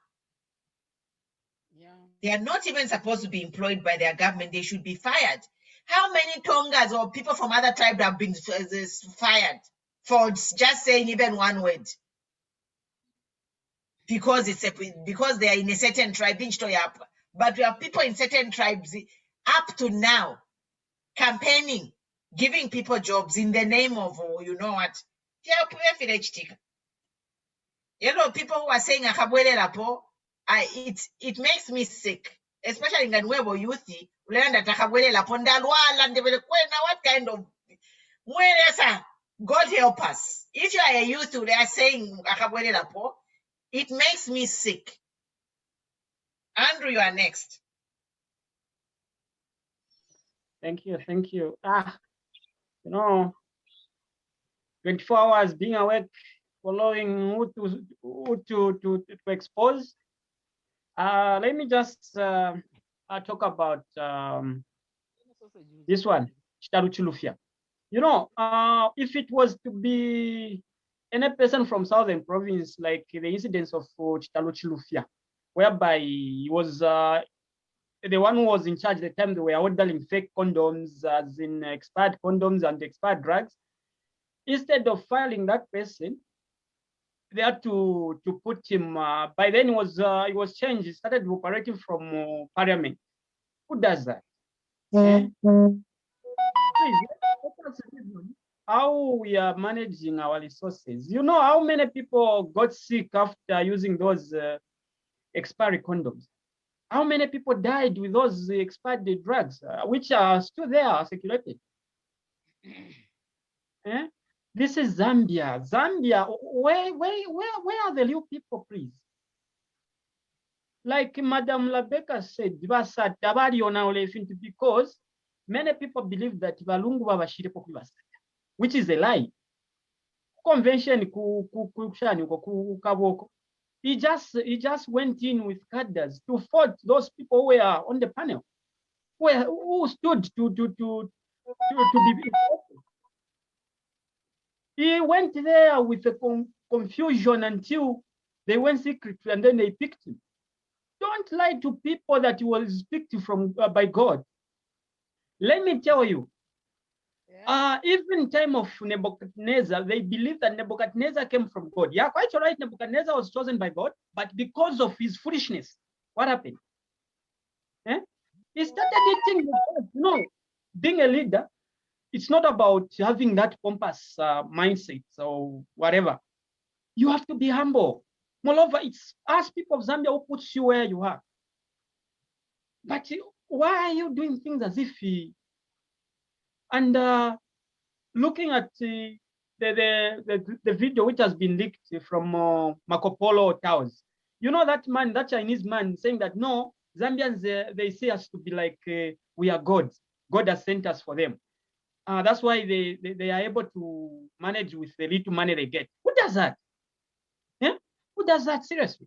They are not even supposed to be employed by their government. They should be fired. How many Tongas or people from other tribes have been fired for just saying even one word? Because they are in a certain tribe. But we have people in certain tribes up to now campaigning, giving people jobs in the name of, you know what? People who are saying it makes me sick, especially in Nuevo Youth. What kind of God help us? If you are a youth, they are saying it makes me sick. Andrew, you are next. Thank you. 24 hours being awake, following who to expose. Let me just talk about this one, Chitaluchilufia. If it was to be any person from Southern Province, like the incidents of Chitaluchilufia, whereby he was the one who was in charge at the time, they were ordering fake condoms, as in expired condoms and expired drugs. Instead of filing that person, they had to put him. By then, he was changed. He started operating from Parliament. Who does that? Please, how we are managing our resources. You know how many people got sick after using those expired condoms? How many people died with those expired drugs, which are still there circulated? This is Zambia. Where are the real people, please? Like Madam Labeka said, because many people believe that which is a lie. Convention he just went in with cadres to fight those people who were on the panel, who stood to be. He went there with the confusion until they went secret, and then they picked him. Don't lie to people that he was picked from by God. Let me tell you, even in time of Nebuchadnezzar, they believe that Nebuchadnezzar came from God. Yeah, quite all right. Nebuchadnezzar was chosen by God, but because of his foolishness, what happened? He started eating the God. No, being a leader, it's not about having that pompous mindset or whatever. You have to be humble. Moreover, it's us people of Zambia who puts you where you are. But why are you doing things as if he... And looking at the video which has been leaked from Marco Polo Towers, You know that man, that Chinese man saying that, no, Zambians, they see us to be like, we are gods. God has sent us for them. That's why they are able to manage with the little money they get. Who does that? Yeah? Who does that seriously?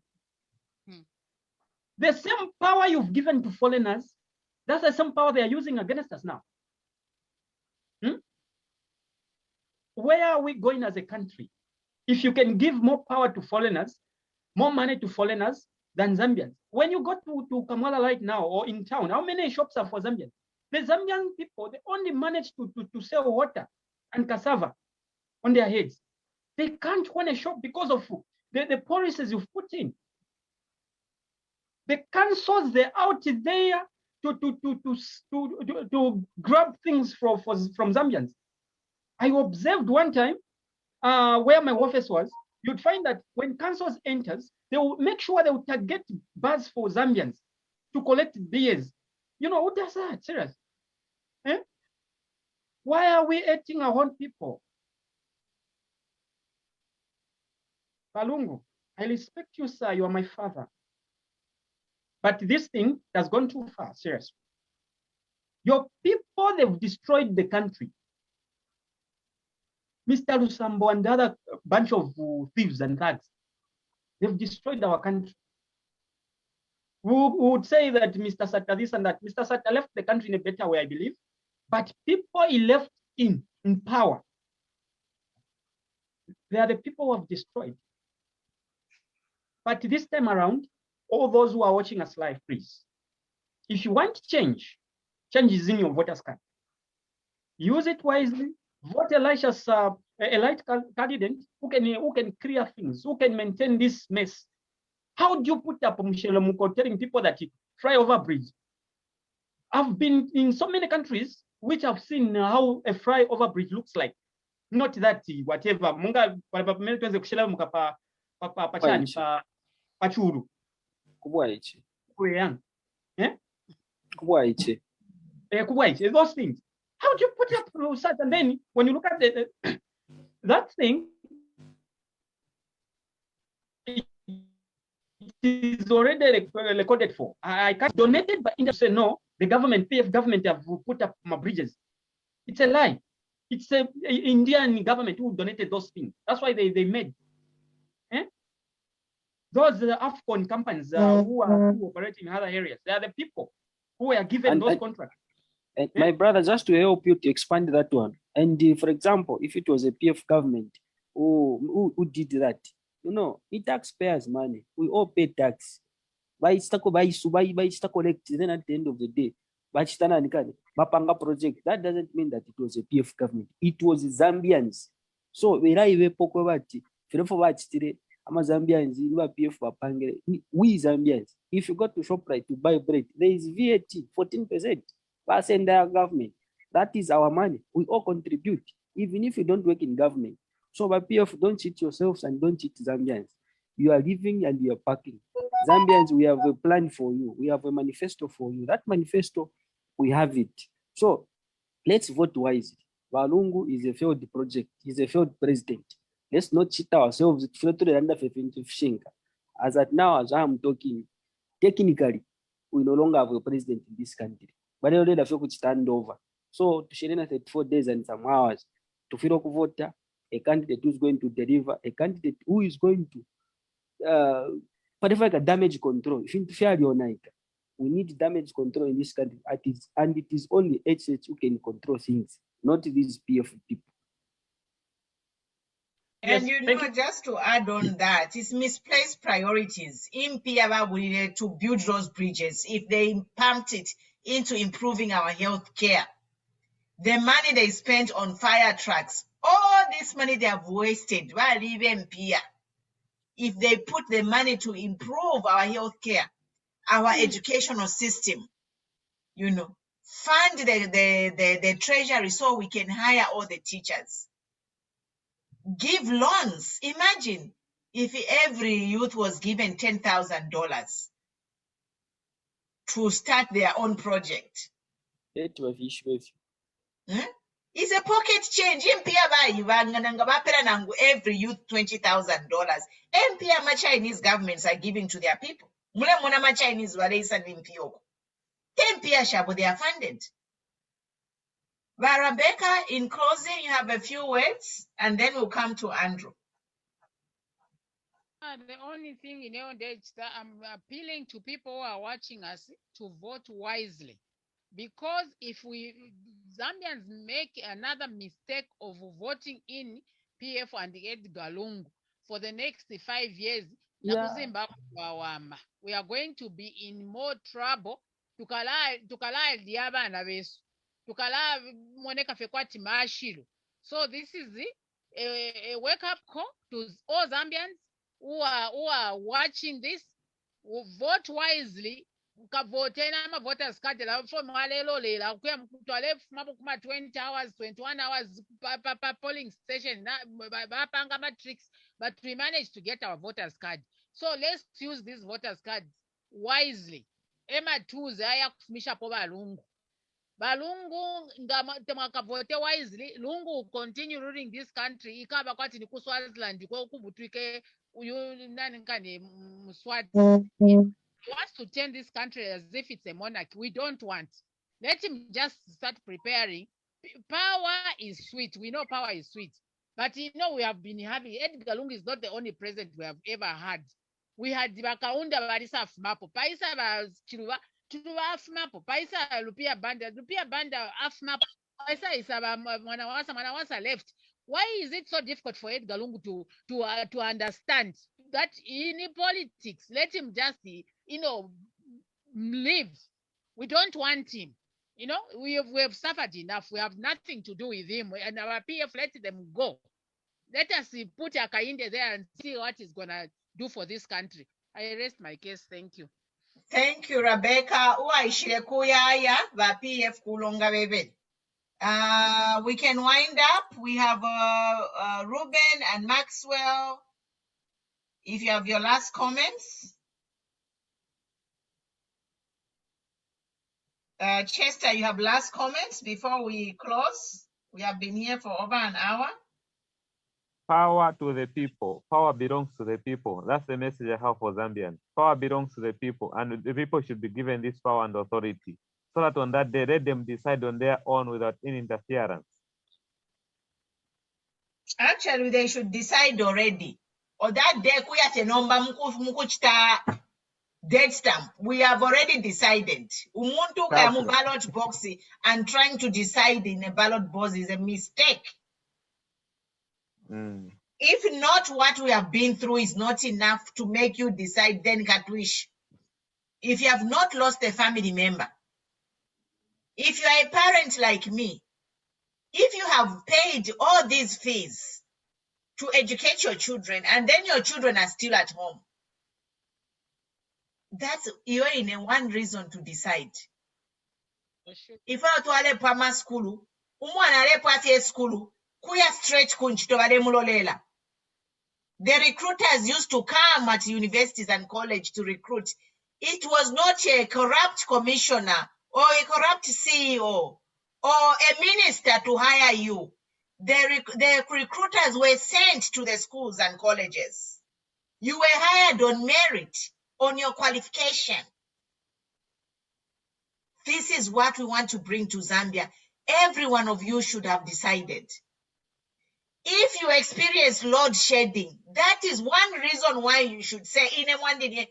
The same power you've given to foreigners, that's the same power they are using against us now. Where are we going as a country? If you can give more power to foreigners, more money to foreigners than Zambians. When you go to Kamala right now or in town, how many shops are for Zambians? The Zambian people, they only manage to sell water and cassava on their heads. They can't own a shop because of the policies you've put in. The councils, they're out there to grab things from Zambians. I observed one time where my office was, you'd find that when councils enters, they will make sure they will target bars for Zambians to collect beers. You know, who does that? Serious? Eh? Why are we hating our own people? Balungu, I respect you, sir. You are my father. But this thing has gone too far, seriously. Your people, they've destroyed the country. Mr. Lusambo and the other bunch of thieves and thugs, they've destroyed our country. We would say that Mr. Sata this and that. Mr. Sata left the country in a better way, I believe. But people he left in power, they are the people who have destroyed. But this time around, all those who are watching us live, please, if you want change, change is in your voters card. Use it wisely. Vote Elisha's a light candidate who can clear things, who can maintain this mess. How do you put up Michelle Muko telling people that you fly over bridge? I've been in so many countries which I've seen how a flyover bridge looks like. Not that whatever. Munga tuanze kushela muka pachani pachuru. Kubwa ichi. Kuyang. Eh? Kubwa ichi. Kubwa ichi. Those things. How do you put up such? And then when you look at that thing, it is already recorded for. I can't donate it, but industry say no. The government, PF government, have put up my bridges. It's a lie. It's a Indian government who donated those things. That's why they made. Eh? Those AFCON companies who operate in other areas, they are the people who were given those contracts. And my brother, just to help you to expand that one. And for example, if it was a PF government who did that, you know, it taxpayers' money. We all pay tax. By collect, then at the end of the day, Mapanga project, that doesn't mean that it was a PF government. It was Zambians. So we Zambians, if you go to ShopRite to buy bread, there is VAT, 14%. Send our government. That is our money. We all contribute, even if you don't work in government. So by PF, don't cheat yourselves and don't cheat Zambians. You are living and you are packing. Zambians, we have a plan for you. We have a manifesto for you. That manifesto, we have it. So let's vote wisely. Balungu is a failed project. He's a failed president. Let's not cheat ourselves. As at now, as I'm talking, technically, we no longer have a president in this country. But they already have to stand over. So to share 34 days and some hours to feel vote a candidate who's going to deliver, a candidate who is going to damage control. We need damage control in this country. And it is only HH who can control things, not these PF people. And you know, just to add on that, it's misplaced priorities in Piava to build those bridges if they pumped it into improving our health care. The money they spent on fire trucks, all this money they have wasted while even Pia. If they put the money to improve our health care, our educational system, you know, fund the treasury so we can hire all the teachers. Give loans. Imagine if every youth was given $10,000 to start their own project. Hmm? It's a pocket change. Impia ba bapera nangu every youth $20,000. Impia ma Chinese governments are giving to their people. Mule mona ma Chinese waleisa nimpio. Tempia shabo, they are funded. But Rebecca, in closing, you have a few words, and then we'll come to Andrew. The only thing, that I'm appealing to people who are watching us to vote wisely. Because if Zambians make another mistake of voting in PF and Edgar Lungu for the next 5 years, we are going to be in more trouble. Tukala diabana besu. Tukala moneka fekwati mashiro. So this is a wake-up call to all Zambians who are watching this. Vote wisely. Ukavote na voters card la from walelo lela kuya mkutwale mapo kuma 20 hours 21 hours pa polling station na bapanga matrix, but we managed to get our voters card. So let's use these voters cards wisely. Ema tuze aya kufumisha po balungu ngamakavote wisely. Lungu will continue ruling this country. Ikaba kwati ni Swaziland kwa kubutwike uyu nani nkani Mswati. He wants to turn this country as if it's a monarchy. We don't want. Let him just start preparing. Power is sweet. We know power is sweet. But we have been having, Edgar Lungu is not the only president we have ever had. We had Bakaunda Barisa Afmapo. Paisa Chiruva Afmapo. Paisa Lupia Banda Afmapo. Paisa is Manawasa left. Why is it so difficult for Edgar Lungu to understand that in politics, let him just live? We don't want him. We have suffered enough. We have nothing to do with him, and our PF, let them go. Let us put Akainde there and see what he's gonna do for this country. I rest my case. Thank you. Thank you, Rebecca. Va PF kulonga bebe. We can wind up. We have Ruben and Maxwell. If you have your last comments. Chester, you have last comments before we close. We have been here for over an hour. Power to the people. Power belongs to the people. That's the message I have for Zambians. Power belongs to the people, and the people should be given this power and authority, so that on that day, let them decide on their own without any interference. Actually, they should decide already. Or that day, kuyate nomba mukuchita dead stamp. We have already decided. Umuntu kamu ballot box and trying to decide in a ballot box is a mistake. If not, what we have been through is not enough to make you decide, then Katwish. If you have not lost a family member, if you are a parent like me, if you have paid all these fees to educate your children and then your children are still at home, that's you're in a one reason to decide. If I to primary school, umwana ale school, kuya stretch kunchito bale mulolela. The recruiters used to come at universities and college to recruit. It was not a corrupt commissioner or a corrupt CEO or a minister to hire you. The recruiters were sent to the schools and colleges. You were hired on merit, on your qualification. This is what we want to bring to Zambia. Every one of you should have decided. If you experience load shedding, that is one reason why you should say, why? In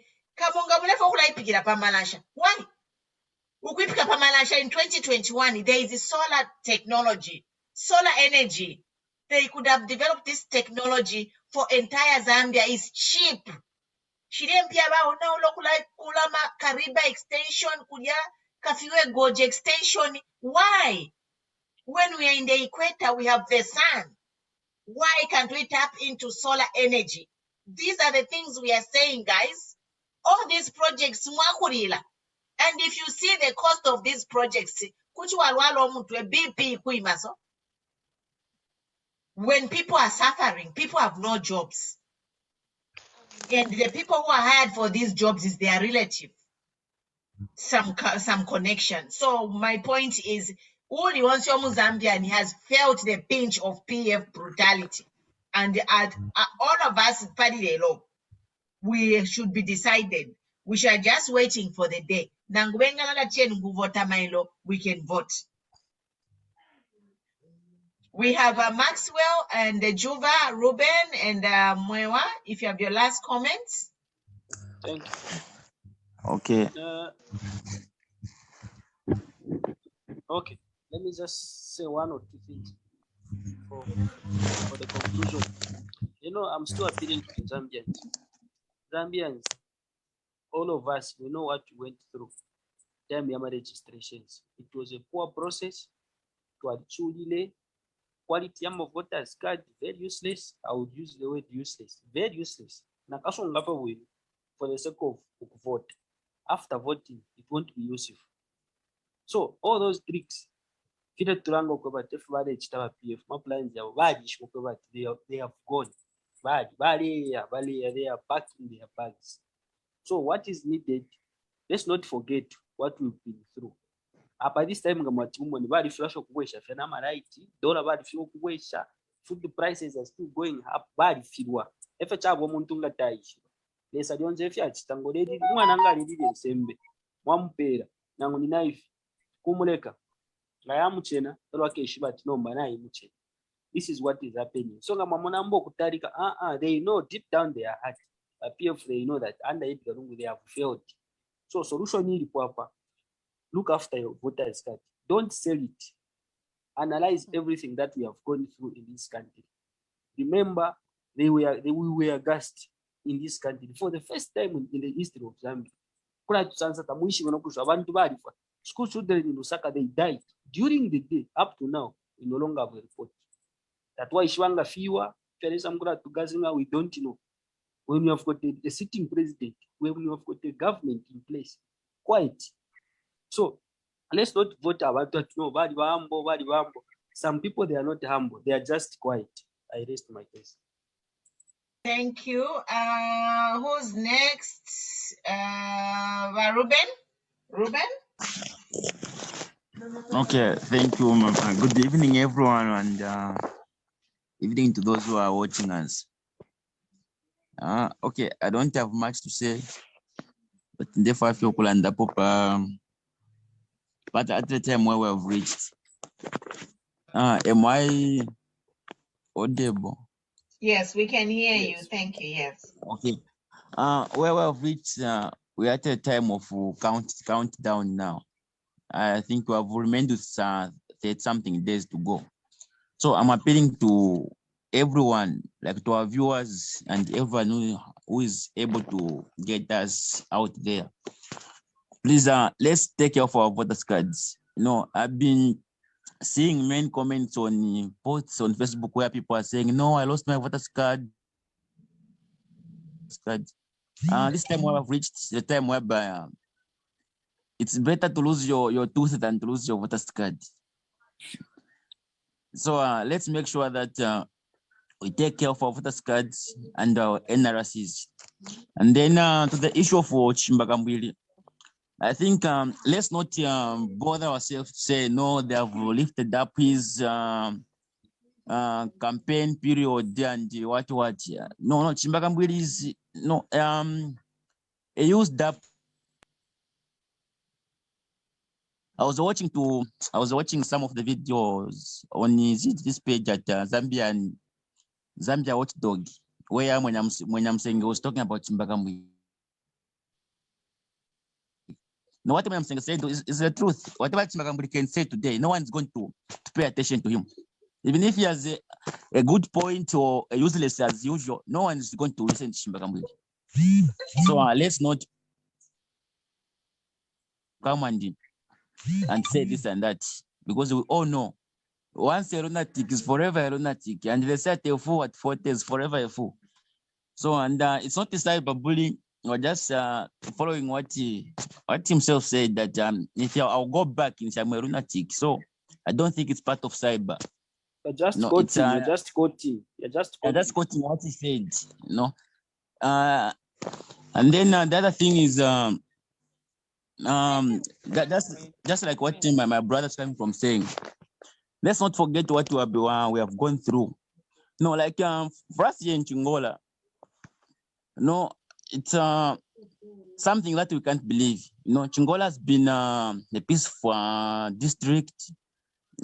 2021, there is a solar technology, solar energy. They could have developed this technology for entire Zambia. It's cheap. Kariba extension, Kafiwe Goje extension. Why? When we are in the equator, we have the sun. Why can't we tap into solar energy? These are the things we are saying, guys. All these projects, and if you see the cost of these projects, when people are suffering, people have no jobs. And the people who are hired for these jobs is their relative, some connection. So my point is, Uli Onsiomu Zambian has felt the pinch of PF brutality. And all of us, Padilelo, we should be decided. We shall just waiting for the day. Nangubengala chen vota mailo, we can vote. We have Maxwell and Juba, Ruben and Mwewa. If you have your last comments. Thank you. Okay. Okay, let me just say one or two things for the conclusion. You know, I'm still appealing to the Zambians. Zambians, all of us, we know what we went through. Time Yama registrations. It was a poor process. To actually quality of voters card very useless. I would use the word useless. Very useless. For the sake of vote. After voting, it won't be useful. So all those tricks, they have gone. They are packing their bags. So what is needed? Let's not forget what we've been through. By this time, food prices are still going up. Lesa lyonze fyati tangoledi mwana ngalidile nsembe mwampera nangu ni knife kumuleka nga yamuchena lwake ishibati nomba nayi muchena. This is what is happening. So nga mamona mbo kutarika they know deep down their heart. PF they know that under it they have failed. So solution ili hapa. Look after your voters card. Don't sell it. Analyze everything that we have gone through in this country. Remember, we were aghast in this country for the first time in the history of Zambia. School children in Lusaka, they died during the day. Up to now, we no longer have a report. That's why Shwanga Fiwa, we don't know. When you have got a sitting president, when you have got a government in place, quiet. So let's not vote about that. No, very humble. Some people, they are not humble. They are just quiet. I rest my case. Thank you. Who's next? Ruben? Okay, thank you, ma'am. Good evening, everyone, and evening to those who are watching us. Okay, I don't have much to say, but therefore I feel cool and up. But at the time where we have reached, am I audible? Yes, we can hear you. Thank you. Yes. Okay. Where we have reached, we are at a time of countdown now. I think we have remained with 30-something days to go. So I'm appealing to everyone, like to our viewers and everyone who is able to get us out there. Please, let's take care of our voters cards. You know, I've been seeing many comments on posts on Facebook where people are saying, "No, I lost my voters card." This time we have reached the time whereby it's better to lose your tooth than to lose your voters card. So let's make sure that we take care of our voters cards and our NRCs. And then to the issue of Chimbakambwili, I think let's not bother ourselves to say, no, they have lifted up his campaign period and what. No, Chimbakambwili is used up. I was watching some of the videos on this page at Zambia Watchdog, where when I'm saying I was talking about Chimbakambwili. No, what I'm saying is the truth. Whatever Chimbakambwili can say today, no one's going to pay attention to him. Even if he has a good point or a useless as usual, no one is going to listen to Chimbakambwili. So let's not come and say this and that, because we all know once a lunatic is forever a lunatic, and they say a fool at 40 is forever a fool. So, and it's not a cyberbullying, or just following what himself said, that if I'll go back in some lunatic. So I don't think it's part of cyber. You're just quoting what he said, you know. And then the other thing is that's just like what my brother's coming from saying. Let's not forget what we have gone through. No, like for us here in Chingola, no, it's something that we can't believe. You know, Chingola has been a peaceful district.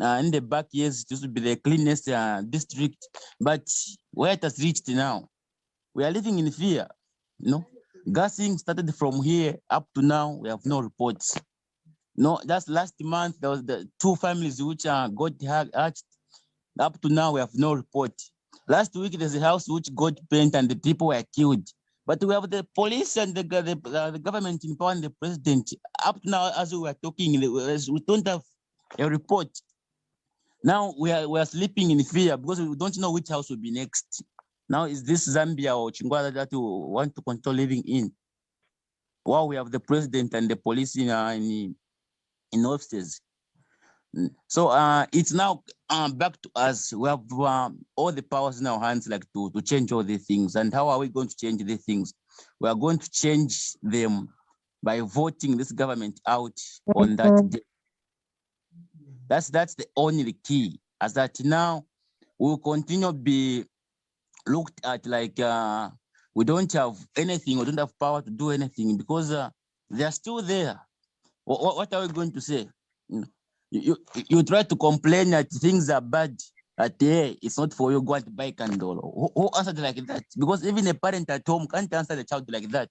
In the back years, it used to be the cleanest district, but where it has reached now, we are living in fear. You know, gassing started from here up to now. We have no reports. No, just last month there was the 2 families which got hatched. Up to now, we have no report. Last week there's a house which got burnt and the people were killed. But we have the police and the government in power and the president. Up to now, as we are talking, we don't have a report. Now we are sleeping in fear because we don't know which house will be next. Now is this Zambia or Chingwala that we want to control living in? While we have the president and the police in offices. So it's now back to us. We have all the powers in our hands, like to change all these things. And how are we going to change these things? We are going to change them by voting this government out on that day. That's the only key. As that now, we will continue to be looked at like we don't have anything, we don't have power to do anything because they are still there. What are we going to say? You try to complain that things are bad, that hey, it's not for you, go and buy candle. Who answered like that? Because even a parent at home can't answer the child like that.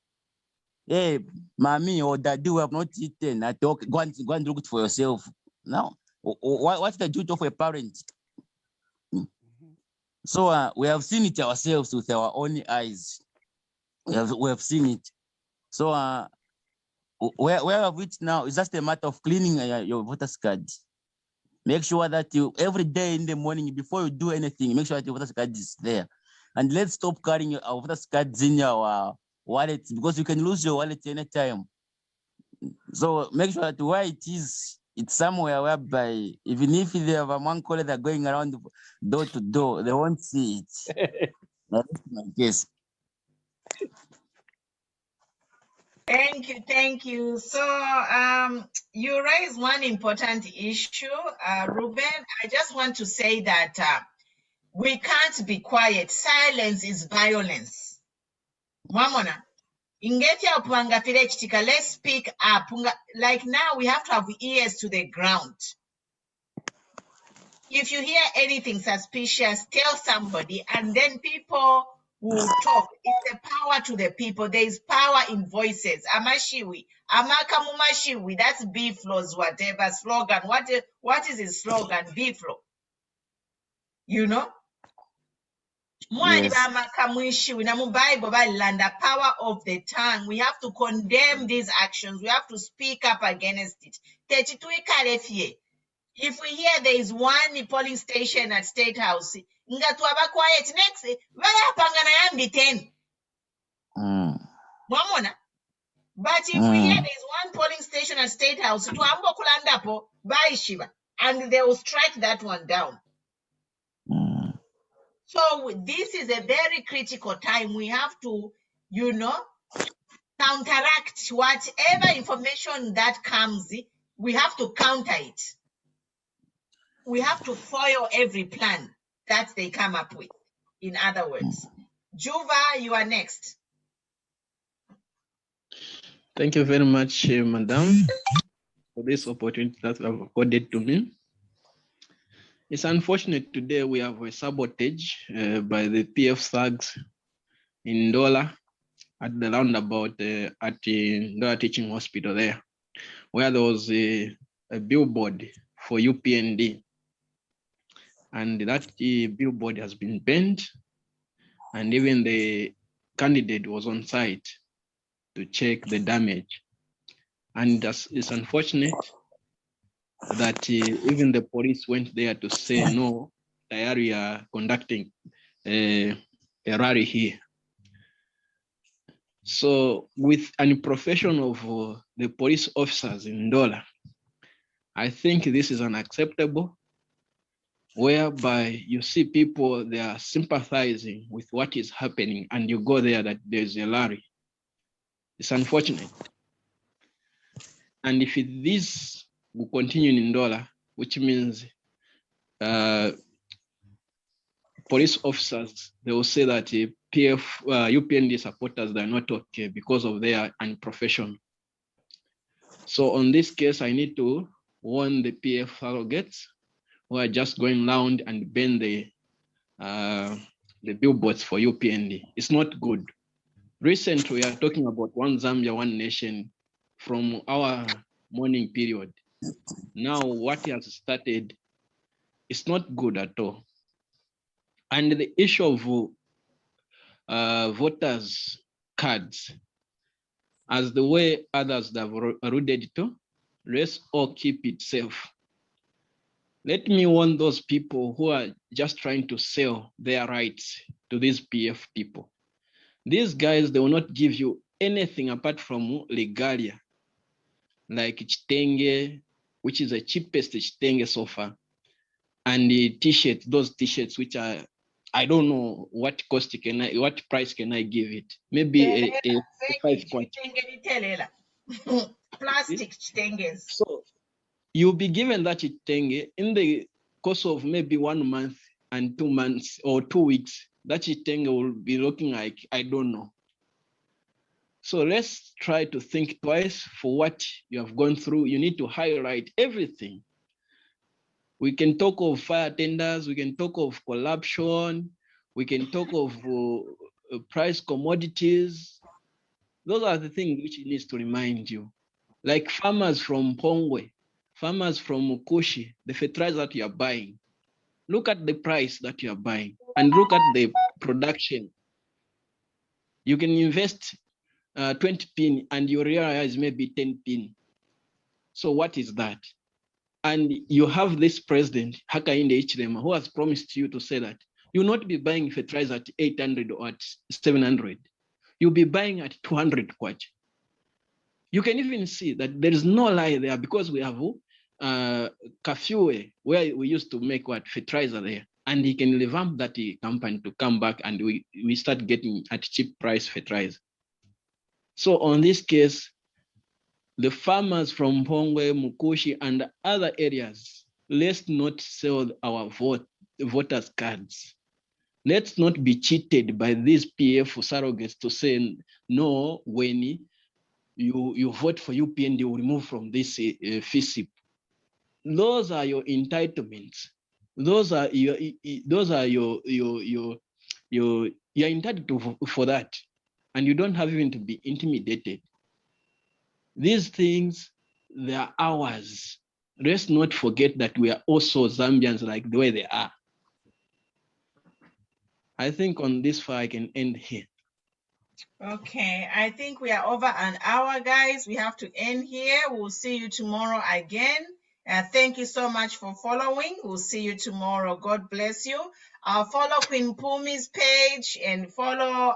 Hey, mommy or daddy, we have not eaten. Go and look for yourself. Now, what's the duty of a parent? So we have seen it ourselves with our own eyes. We have seen it. So where have it now? It's just a matter of cleaning your voter's card. Make sure that you every day in the morning before you do anything, make sure that your voter's card is there. And let's stop carrying our voter's cards in your wallet because you can lose your wallet anytime. So make sure that where it is, it's somewhere whereby even if they have a man caller that going around door to door, they won't see it. That's my guess. Thank you. So you raised one important issue, Ruben. I just want to say that we can't be quiet. Silence is violence. Mwamona, ingeti upanga pile chitika. Let's speak up. Like now, we have to have ears to the ground. If you hear anything suspicious, tell somebody, and then people will talk. It's the power to the people. There is power in voices. Amashiwi, amakamumashiwi. That's Biflo's whatever slogan. What is his slogan? Biflo. You know. Yes. The power of the tongue. We have to condemn these actions. We have to speak up against it. If we hear there is one polling station at State House, ngatuaba quiet next. Pangana yambi 10. Mwamona. But if we hear there is one polling station at State House, tuambo kulandapo baishiba, and they will strike that one down. So this is a very critical time. We have to, counteract whatever information that comes. We have to counter it. We have to foil every plan that they come up with. In other words, Juva, you are next. Thank you very much, Madam, for this opportunity that you have accorded to me. It's unfortunate today we have a sabotage by the PF thugs in Ndola at the roundabout at the Ndola Teaching Hospital there, where there was a billboard for UPND. And that billboard has been bent, and even the candidate was on site to check the damage. And it's unfortunate that even the police went there to say, no, we are conducting a rally here. So with an profession of the police officers in Ndola, I think this is unacceptable, whereby you see people, they are sympathizing with what is happening, and you go there that there's a rally. It's unfortunate. And if this will continue in Ndola, which means police officers, they will say that UPND supporters, they're not okay because of their unprofessional. So on this case, I need to warn the PF surrogates who are just going round and ban the billboards for UPND. It's not good. Recently, we are talking about one Zambia, one nation from our morning period. Now, what has started is not good at all. And the issue of voters' cards, as the way others have alluded to, let's all keep it safe. Let me warn those people who are just trying to sell their rights to these PF people. These guys, they will not give you anything apart from regalia, like chitenge, which is the cheapest chitenge so far, and the t-shirts, those t-shirts which are, I don't know what price can I give it? Maybe a 5 kwacha. Plastic chitenges. So you'll be given that chitenge in the course of maybe 1 month and 2 months or 2 weeks. That chitenge will be looking like, I don't know. So let's try to think twice for what you have gone through. You need to highlight everything. We can talk of fire tenders, we can talk of corruption, we can talk of price commodities. Those are the things which it needs to remind you. Like farmers from Pongwe, farmers from Mukushi, the fertilizer that you are buying. Look at the price that you are buying and look at the production. You can invest 20 pin and you realize maybe 10 pin. So what is that? And you have this president, Hakainde Hichilema, who has promised you to say that you'll not be buying fertilizer at 800 or at 700. You'll be buying at 200 kwacha. You can even see that there is no lie there because we have Kafue, where we used to make fertilizer there. And he can revamp that company to come back and we start getting at cheap price fertilizer. So on this case, the farmers from Pongwe, Mukushi, and other areas, let's not sell our voters' cards. Let's not be cheated by these PF surrogates to say, no, when you vote for UPND, you remove from this FISIP. Those are your entitlements. You're entitled for that. And you don't have even to be intimidated. These things, they are ours. Let's not forget that we are also Zambians like the way they are. I think on this far, I can end here. Okay, I think we are over an hour, guys. We have to end here. We'll see you tomorrow again. Thank you so much for following. We'll see you tomorrow. God bless you. Follow Queen Pumi's page and follow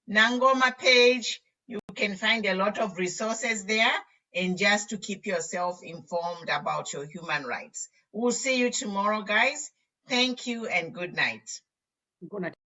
Nangoma page. You can find a lot of resources there and just to keep yourself informed about your human rights. We'll see you tomorrow, guys. Thank you and good night. Good night.